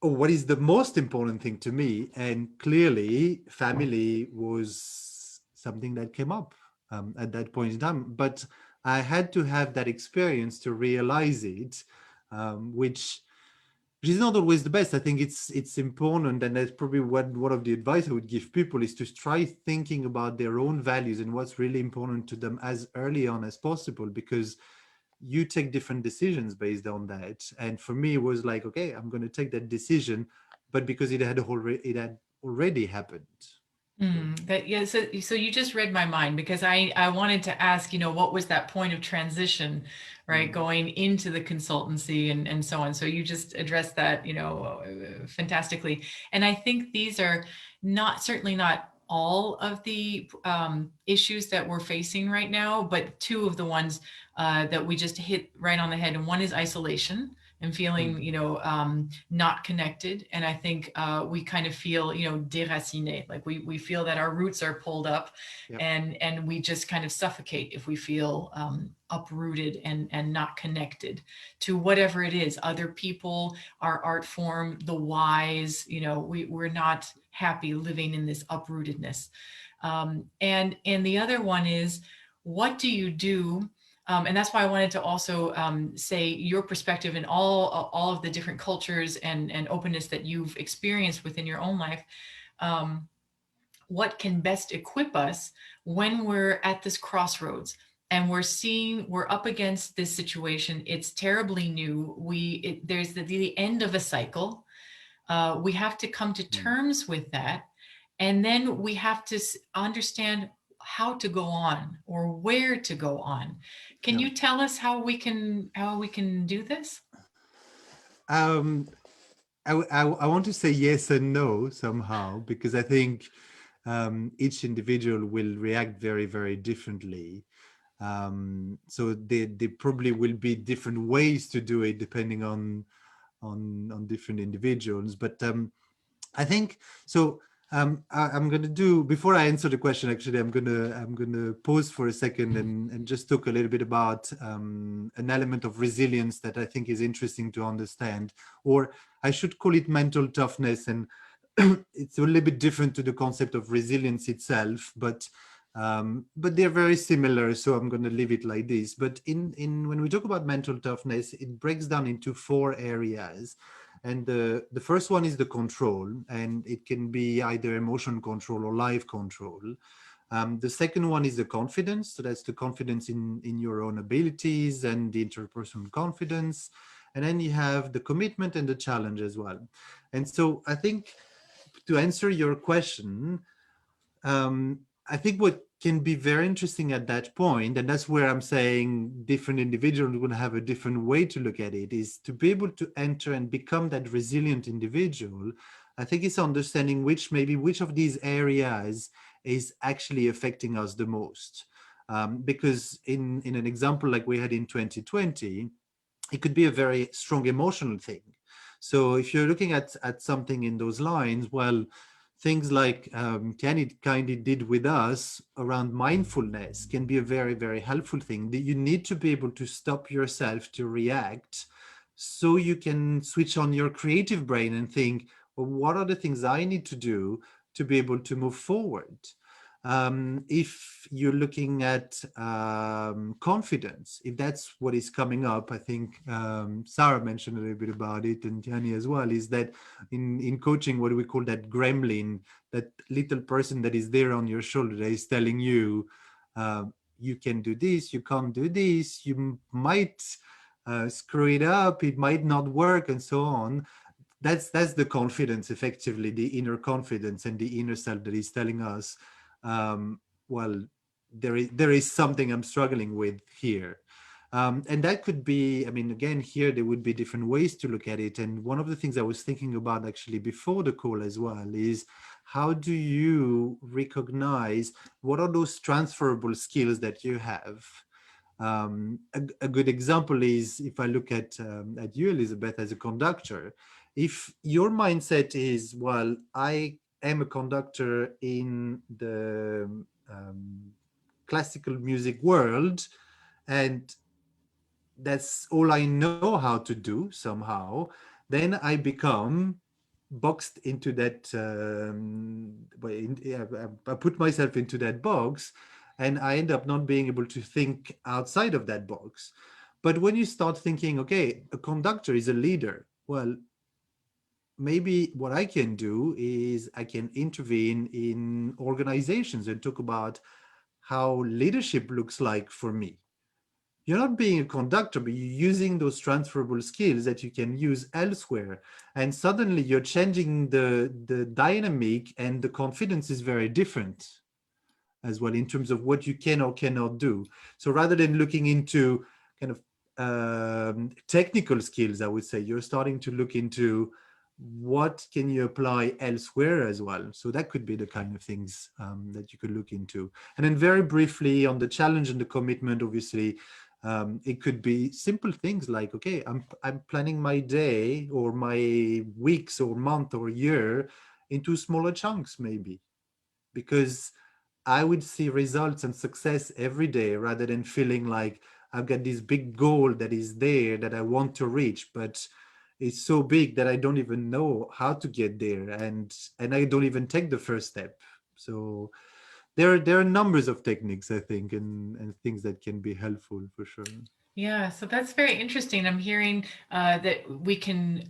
Or what is the most important thing to me? And clearly, family was something that came up at that point in time. But I had to have that experience to realize it, which is not always the best. I think it's important, and that's probably one of the advice I would give people is to try thinking about their own values and what's really important to them as early on as possible, because you take different decisions based on that. And for me, it was like, okay, I'm going to take that decision, but because it had already happened. So, Yeah, so you just read my mind, because I wanted to ask, what was that point of transition, right? mm, Going into the consultancy and so on. So you just addressed that, fantastically. And I think these are certainly not all of the issues that we're facing right now, but two of the ones that we just hit right on the head. And one is isolation and feeling, not connected. And I think we kind of feel, déraciné, like we feel that our roots are pulled up. Yep. And we just kind of suffocate if we feel uprooted and not connected to whatever it is, other people, our art form, the whys. We're not happy living in this uprootedness. And the other one is, what do you do? And that's why I wanted to also say your perspective in all of the different cultures and openness that you've experienced within your own life. What can best equip us when we're at this crossroads and we're up against this situation? It's terribly new. There's the end of a cycle. We have to come to terms with that. And then we have to understand how to go on or where to go on. Can you tell us how we can do this? I want to say yes and no somehow, because I think each individual will react very, very differently. So there probably will be different ways to do it depending on different individuals. But I think so. I'm going to do, before I answer the question, actually, I'm going to pause for a second and just talk a little bit about an element of resilience that I think is interesting to understand, or I should call it mental toughness. And it's a little bit different to the concept of resilience itself, but they're very similar. So I'm going to leave it like this. But when we talk about mental toughness, it breaks down into 4 areas. And the first one is the control, and it can be either emotion control or life control. The second one is the confidence. So that's the confidence in your own abilities and the interpersonal confidence. And then you have the commitment and the challenge as well. And so I think, to answer your question, I think what can be very interesting at that point, and that's where I'm saying different individuals will have a different way to look at it, is to be able to enter and become that resilient individual. I think it's understanding which of these areas is actually affecting us the most. Because in an example like we had in 2020, it could be a very strong emotional thing. So if you're looking at something in those lines, well, things like Tianyi kindly did with us around mindfulness can be a very, very helpful thing. That you need to be able to stop yourself to react so you can switch on your creative brain and think, well, what are the things I need to do to be able to move forward? If you're looking at confidence, if that's what is coming up, I think Sara mentioned a little bit about it, and Tianyi as well, is that in coaching, what do we call that gremlin, that little person that is there on your shoulder that is telling you, you can do this, you can't do this, you might screw it up, it might not work, and so on. That's the confidence, effectively, the inner confidence and the inner self that is telling us, well, there is something I'm struggling with here. And that could be, I mean, again, here there would be different ways to look at it. And one of the things I was thinking about actually before the call as well is, how do you recognize what are those transferable skills that you have? A good example is, if I look at you, Elizabeth, as a conductor, if your mindset is, well, I am a conductor in the classical music world, and that's all I know how to do somehow, then I become boxed into that, I put myself into that box, and I end up not being able to think outside of that box. But when you start thinking, okay, a conductor is a leader, well, maybe what I can do is I can intervene in organizations and talk about how leadership looks like for me. You're not being a conductor, but you're using those transferable skills that you can use elsewhere. And suddenly you're changing the dynamic, and the confidence is very different as well in terms of what you can or cannot do. So rather than looking into kind of technical skills, I would say you're starting to look into what can you apply elsewhere as well? So that could be the kind of things that you could look into. And then very briefly on the challenge and the commitment, obviously, it could be simple things like, okay, I'm planning my day or my weeks or month or year into smaller chunks, maybe, because I would see results and success every day rather than feeling like I've got this big goal that is there that I want to reach, but it's so big that I don't even know how to get there, and I don't even take the first step. So there are numbers of techniques, I think, and things that can be helpful for sure. Yeah, so that's very interesting. I'm hearing that we can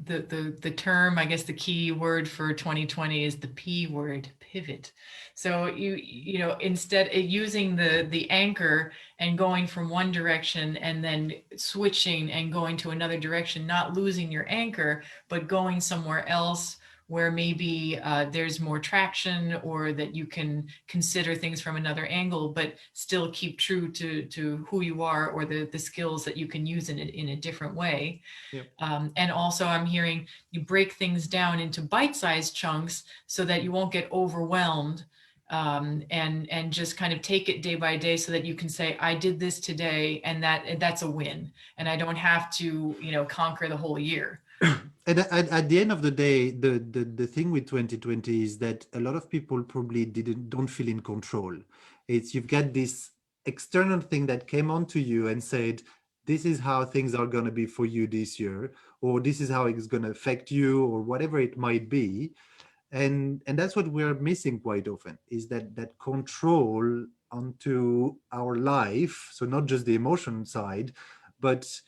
the term, I guess the key word for 2020 is the P word, pivot. So you know, instead of using the anchor and going from one direction and then switching and going to another direction, not losing your anchor, but going somewhere else where maybe there's more traction, or that you can consider things from another angle, but still keep true to who you are, or the skills that you can use in a different way. Yep. And also I'm hearing you break things down into bite-sized chunks so that you won't get overwhelmed, and just kind of take it day by day so that you can say, I did this today, and that's a win. And I don't have to, you know, conquer the whole year. And at the end of the day, the thing with 2020 is that a lot of people probably don't feel in control. It's you've got this external thing that came onto you and said, this is how things are going to be for you this year, or this is how it's going to affect you, or whatever it might be. And that's what we're missing quite often, is that control onto our life. So not just the emotion side, but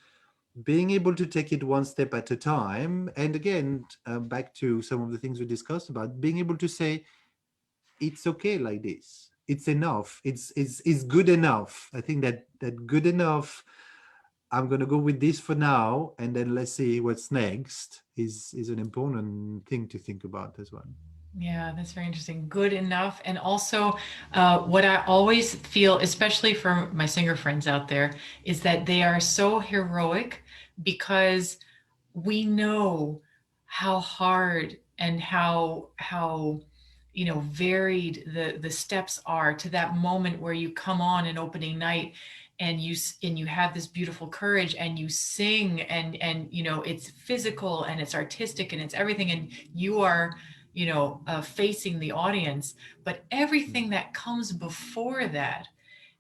being able to take it one step at a time. And again, back to some of the things we discussed about, being able to say, it's okay like this. It's enough. It's good enough. I think that good enough, I'm going to go with this for now, and then let's see what's next, is an important thing to think about as well. Yeah, that's very interesting. Good enough. And also, what I always feel, especially for my singer friends out there, is that they are so heroic because we know how hard and how you know varied the steps are to that moment where you come on an opening night and you have this beautiful courage and you sing, and you know it's physical and it's artistic and it's everything, and you are, you know, facing the audience, but everything that comes before that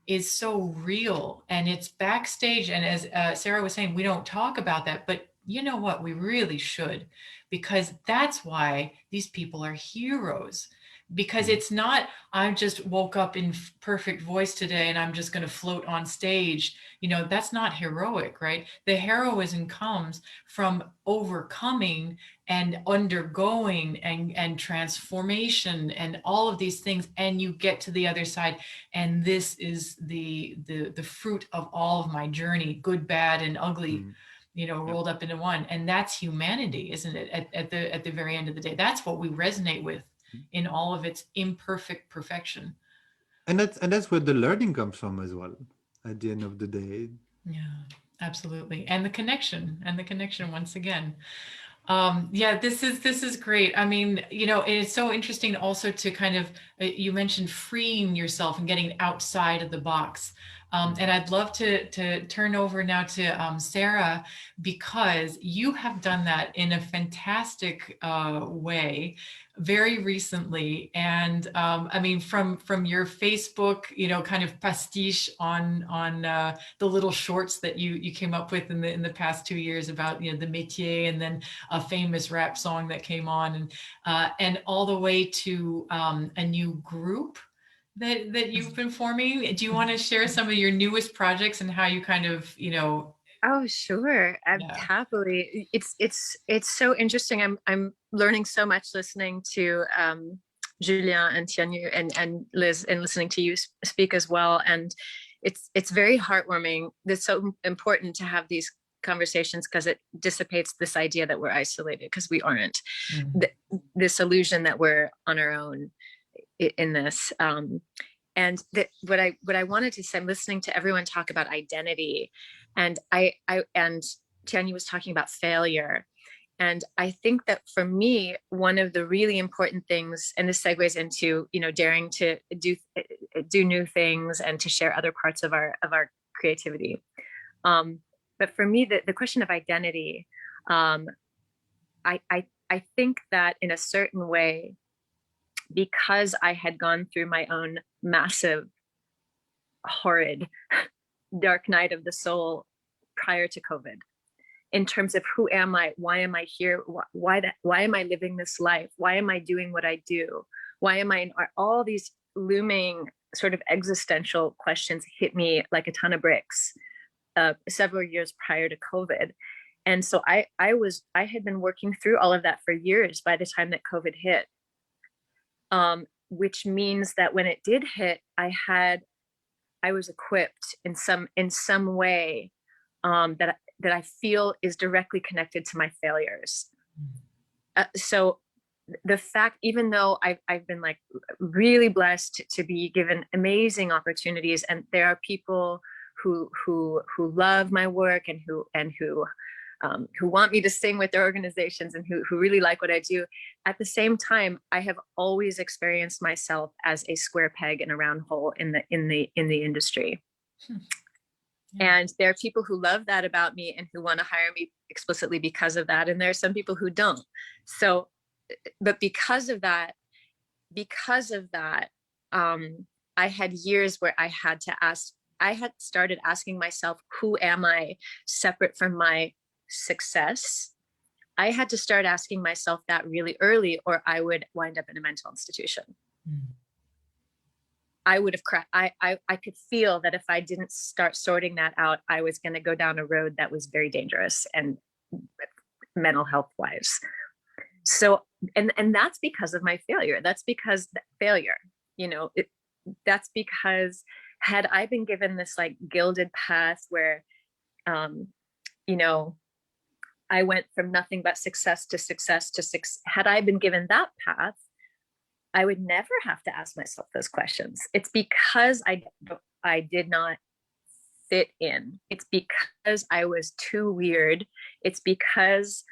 is so real, and it's backstage. And as Sara was saying, we don't talk about that, but you know what, we really should, because that's why these people are heroes. Because it's not, I just woke up in perfect voice today and I'm just going to float on stage. You know, that's not heroic, right? The heroism comes from overcoming and undergoing and transformation and all of these things, and you get to the other side, and this is the fruit of all of my journey, good, bad, and ugly, Mm. you know, Yep. rolled up into one. And that's humanity, isn't it? At the very end of the day, that's what we resonate with in all of its imperfect perfection. And that's where the learning comes from as well, at the end of the day. Yeah, absolutely. And the connection once again. Yeah, this is great. I mean, you know, it's so interesting also to kind of, you mentioned freeing yourself and getting outside of the box. And I'd love to turn over now to Sara, because you have done that in a fantastic way very recently. And I mean, from your Facebook, you know, kind of pastiche on the little shorts that you came up with in the past 2 years about, you know, the métier, and then a famous rap song that came on, and all the way to a new group that you've been forming. Do you want to share some of your newest projects and how you kind of, you know? Oh, sure. I'm Yeah. happily. It's so interesting. I'm learning so much listening to Julien and Tianyi and Liz, and listening to you speak as well. And it's very heartwarming. It's so important to have these conversations, because it dissipates this idea that we're isolated, because we aren't. Mhm. This illusion that we're on our own in this. And what I wanted to say, I'm listening to everyone talk about identity, and I and Tianyi was talking about failure, And I think that for me, one of the really important things, and this segues into, daring to do new things and to share other parts of our creativity. But for me, the question of identity, I think that in a certain way, because I had gone through my own massive, horrid, dark night of the soul prior to COVID, in terms of who am I, why am I here, why am I living this life, why am I doing what I do, why am I in art? All these looming sort of existential questions hit me like a ton of bricks several years prior to COVID. And so I had been working through all of that for years by the time that COVID hit, which means that when it did hit, I was equipped in some way that I feel is directly connected to my failures. So the fact, even though I've been like really blessed to be given amazing opportunities, and there are people who love my work and who want me to sing with their organizations and who really like what I do. At the same time, I have always experienced myself as a square peg in a round hole in the industry. Yeah. And there are people who love that about me and who want to hire me explicitly because of that. And there are some people who don't. So, but because of that, I had years where I had started asking myself, who am I separate from my success? I had to start asking myself that really early, or I would wind up in a mental institution. I would have cracked. I could feel that if I didn't start sorting that out, I was going to go down a road that was very dangerous and mental health wise. So, and that's because of my failure. That's because that's because had I been given this like gilded path where, I went from nothing but success to success to success. Had I been given that path, I would never have to ask myself those questions. It's because I did not fit in. It's because I was too weird. It's because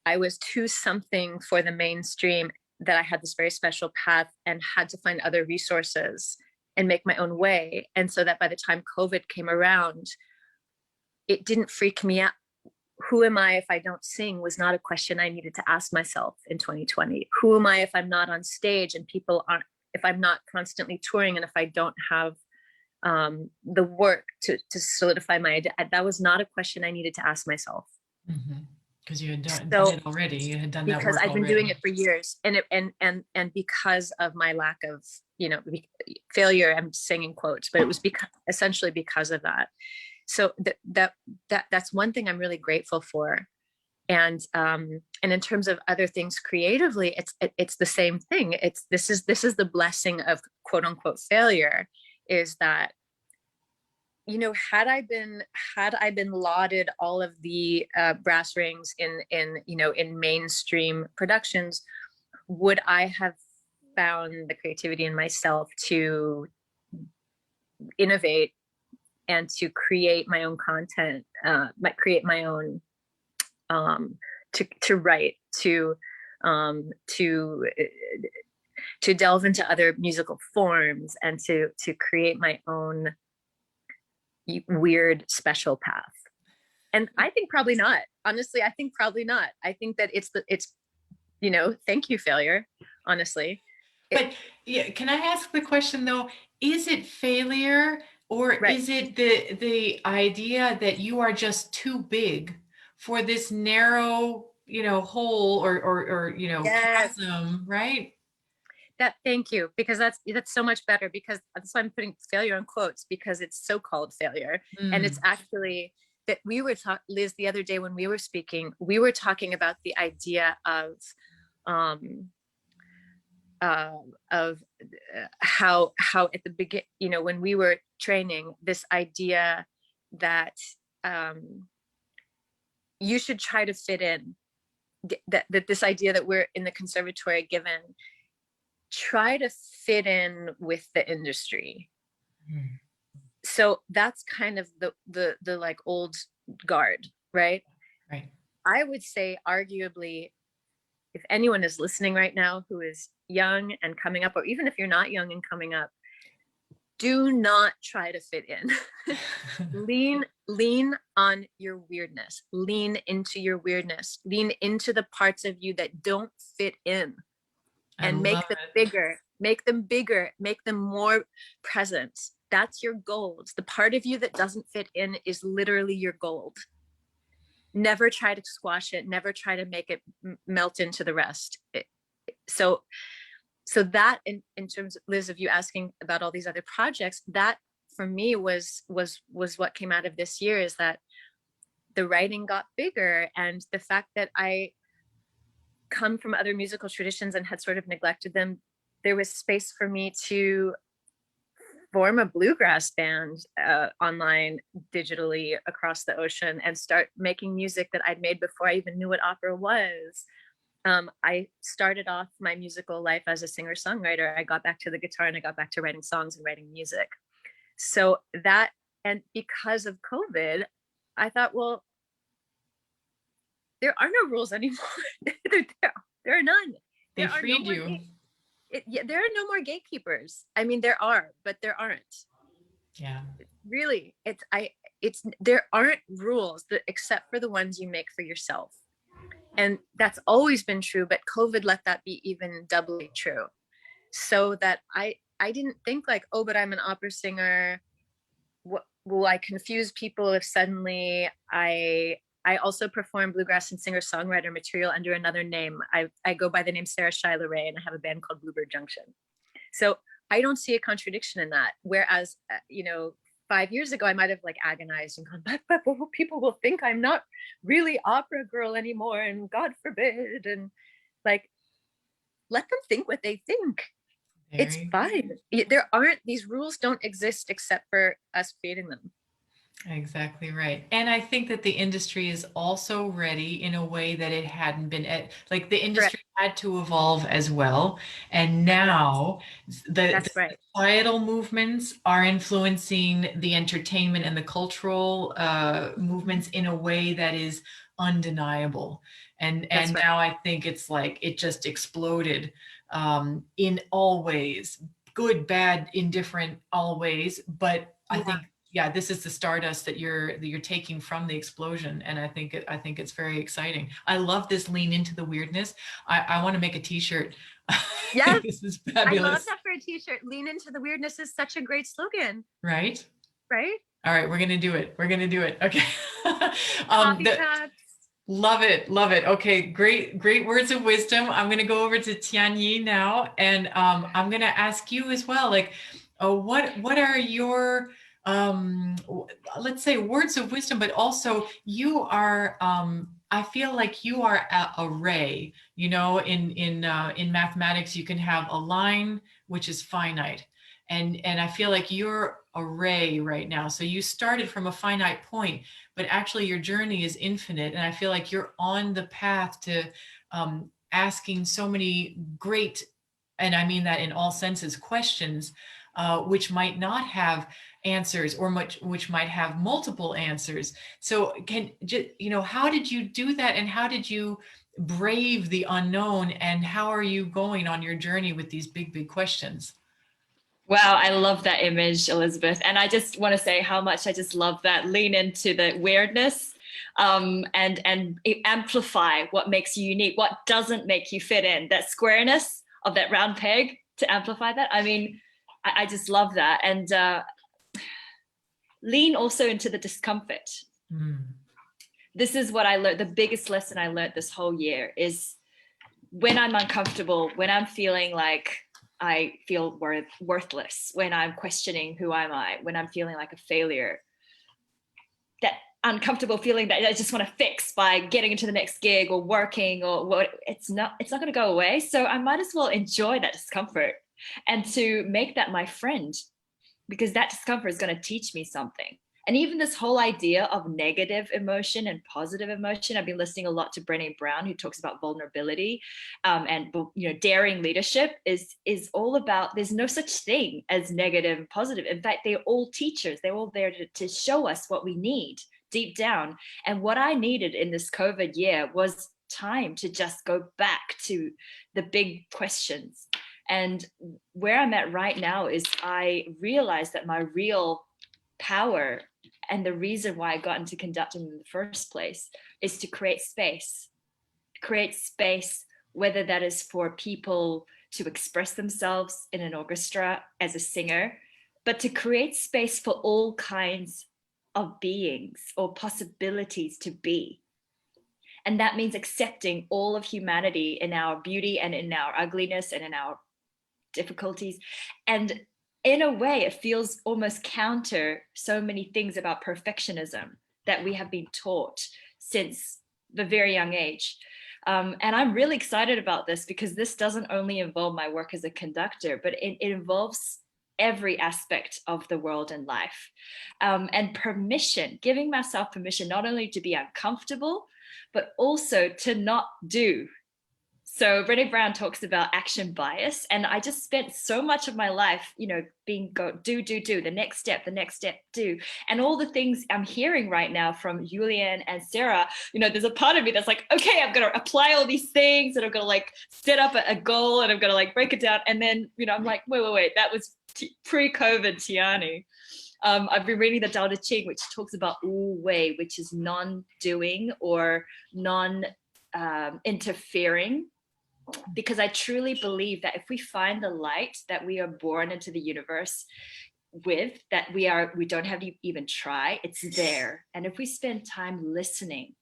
I was too something for the mainstream that I had this very special path and had to find other resources and make my own way. And so that by the time COVID came around, it didn't freak me out. Who am I if I don't sing was not a question I needed to ask myself in 2020. Who am I if I'm not on stage and people aren't, if I'm not constantly touring and if I don't have the work to solidify my identity? That was not a question I needed to ask myself. Because you had done it already. You had done that work because I've been already. doing it for years, and because of my lack of failure, I'm saying quotes, but it was essentially because of that. So that's one thing I'm really grateful for. And in terms of other things creatively, it's the same thing. This is the blessing of quote unquote failure, is that, had I been lauded all of the brass rings in mainstream productions, would I have found the creativity in myself to innovate and to create my own content, create my own, to write, to delve into other musical forms, and to create my own weird special path? And I think probably not. Honestly, I think probably not. I think that it's thank you, failure, honestly. But yeah, can I ask the question though, is it failure, or Right. is it the idea that you are just too big for this narrow, hole or Yes. chasm, right? Thank you, because that's so much better, because that's why I'm putting failure in quotes, because it's so-called failure. And it's actually that we were Liz, the other day when we were speaking, we were talking about the idea of how at the beginning, when we were training, this idea that you should try to fit in, that this idea that we're in the conservatory given, try to fit in with the industry. So that's kind of the like old guard, right? Right. I would say arguably, if anyone is listening right now who is young and coming up, or even if you're not young and coming up, do not try to fit in. lean on your weirdness. Lean into your weirdness. Lean into the parts of you that don't fit in, and make them bigger. Make them bigger. Make them more present. That's your gold. The part of you that doesn't fit in is literally your gold. Never try to squash it. Never try to make it melt into the rest. So that in terms of, Liz, of you asking about all these other projects, that for me was what came out of this year, is that the writing got bigger, and the fact that I come from other musical traditions and had sort of neglected them, there was space for me to form a bluegrass band online, digitally, across the ocean, and start making music that I'd made before I even knew what opera was. I started off my musical life as a singer-songwriter. I got back to the guitar and I got back to writing songs and writing music. So that, and because of COVID, I thought, well, there are no rules anymore. there are none. They freed you. There are no more gatekeepers. I mean, there are, but there aren't. Yeah. Really, there aren't rules except for the ones you make for yourself. And that's always been true, but COVID let that be even doubly true. So that I didn't think like, oh, but I'm an opera singer. Will I confuse people if suddenly I also perform bluegrass and singer-songwriter material under another name. I go by the name Sara Ray, and I have a band called Bluebird Junction. So I don't see a contradiction in that. Whereas, 5 years ago, I might have like agonized and gone, but people will think I'm not really opera girl anymore, and God forbid. And like, let them think what they think. It's fine. These rules don't exist except for us creating them. Exactly right. And I think that the industry is also ready in a way that it hadn't been. Like the industry had to evolve as well. And now the societal movements are influencing the entertainment and the cultural movements in a way that is undeniable. And now I think it's like it just exploded in all ways, good, bad, indifferent, all ways. But I think, this is the stardust that you're taking from the explosion, and I think it's very exciting. I love this lean into the weirdness. I want to make a T-shirt. Yes, this is fabulous. I love that for a T-shirt. Lean into the weirdness is such a great slogan. Right. All right, we're gonna do it. Okay. Love it. Okay, great words of wisdom. I'm gonna go over to Tianyi now, and I'm gonna ask you as well. Like, what are your let's say words of wisdom, but also you are, I feel like you are a ray, in mathematics, you can have a line, which is finite. And I feel like you're a ray right now. So you started from a finite point, but actually your journey is infinite. And I feel like you're on the path to asking so many great, and I mean that in all senses, questions, which might not have answers, or which might have multiple answers. So how did you do that, and how did you brave the unknown, and how are you going on your journey with these big questions? Wow, I love that image, Elizabeth. And I just want to say how much I just love that lean into the weirdness, and amplify what makes you unique, what doesn't make you fit in, that squareness of that round peg, to amplify that. I mean, I just love that. And lean also into the discomfort. This is what I learned. The biggest lesson I learned this whole year is when I'm uncomfortable, when I'm feeling like I feel worthless, when I'm questioning who am I, when I'm feeling like a failure, that uncomfortable feeling that I just want to fix by getting into the next gig or working or what, it's not going to go away. So I might as well enjoy that discomfort and to make that my friend, because that discomfort is going to teach me something. And even this whole idea of negative emotion and positive emotion, I've been listening a lot to Brené Brown, who talks about vulnerability, and daring leadership is all about, there's no such thing as negative and positive. In fact, they're all teachers. They're all there to show us what we need deep down. And what I needed in this COVID year was time to just go back to the big questions. And where I'm at right now is I realized that my real power and the reason why I got into conducting in the first place is to create space, whether that is for people to express themselves in an orchestra as a singer, but to create space for all kinds of beings or possibilities to be. And that means accepting all of humanity in our beauty and in our ugliness and in our difficulties. And in a way, it feels almost counter so many things about perfectionism that we have been taught since the very young age. And I'm really excited about this because this doesn't only involve my work as a conductor, but it involves every aspect of the world and life. And permission, giving myself permission, not only to be uncomfortable, but also to not do. So Brené Brown talks about action bias, and I just spent so much of my life, being do, the next step, do. And all the things I'm hearing right now from Julien and Sara, there's a part of me that's like, okay, I'm going to apply all these things and I'm going to set up a goal and I'm going to break it down. And then, I'm like, wait, that was pre-COVID Tianyi. I've been reading the Tao Te Ching, which talks about Wu Wei, which is non-doing or non-interfering. Because I truly believe that if we find the light that we are born into the universe with, that we don't have to even try, it's there. And if we spend time listening,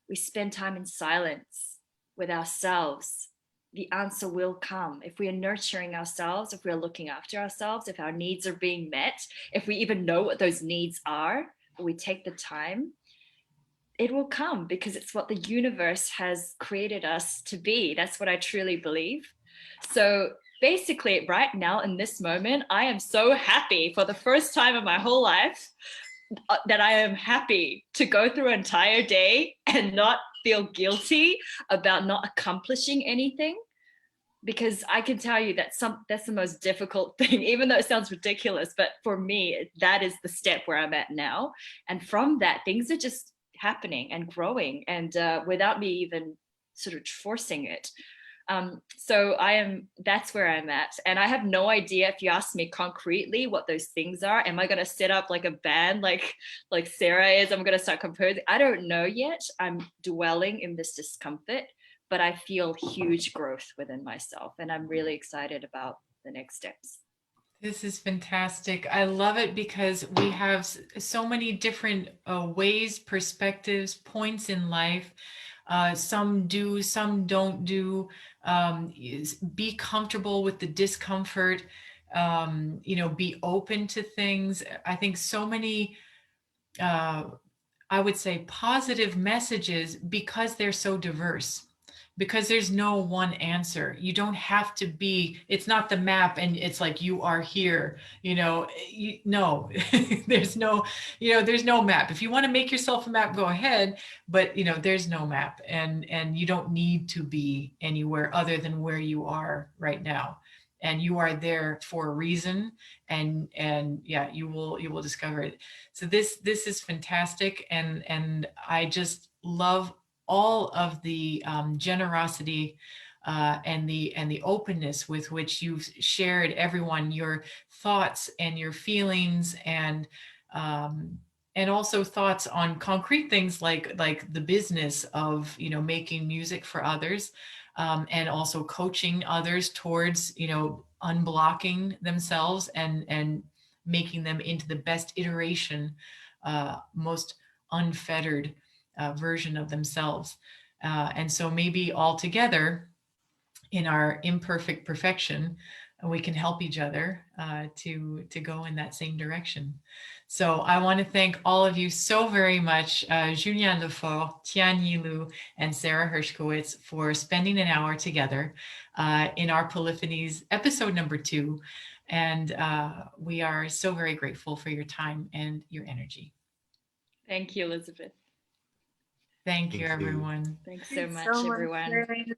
we spend time in silence with ourselves, the answer will come. If we are nurturing ourselves, if we are looking after ourselves, if our needs are being met, if we even know what those needs are, or we take the time, it will come because it's what the universe has created us to be. That's what I truly believe. So basically right now in this moment, I am so happy for the first time in my whole life that I am happy to go through an entire day and not feel guilty about not accomplishing anything. Because I can tell you that that's the most difficult thing, even though it sounds ridiculous, but for me, that is the step where I'm at now. And from that, things are just happening and growing, and without me even sort of forcing it. So that's where I'm at. And I have no idea, if you ask me concretely what those things are, am I going to set up a band like Sara is? I'm going to start composing. I don't know yet. I'm dwelling in this discomfort, but I feel huge growth within myself. And I'm really excited about the next steps. This is fantastic. I love it because we have so many different ways, perspectives, points in life. Some do, some don't do. Be comfortable with the discomfort. Be open to things. I think so many, I would say, positive messages because they're so diverse. Because there's no one answer. You don't have to be, it's not the map and it's like you are here, no, there's no, there's no map. If you want to make yourself a map, go ahead, but there's no map, and you don't need to be anywhere other than where you are right now. And you are there for a reason, and yeah, you will discover it. So this is fantastic, and I just love all of the generosity and the openness with which you've shared, everyone, your thoughts and your feelings, and also thoughts on concrete things like the business of making music for others, and also coaching others towards unblocking themselves and making them into the best iteration, most unfettered version of themselves. And so maybe all together in our imperfect perfection, we can help each other to go in that same direction. So I want to thank all of you so very much, Julien Lefort, Tianyi Lu, and Sara Hershkowitz, for spending an hour together in our Polyphonies episode number 2. And we are so very grateful for your time and your energy. Thank you, Elizabeth. Thank you, everyone. Thanks so much, everyone.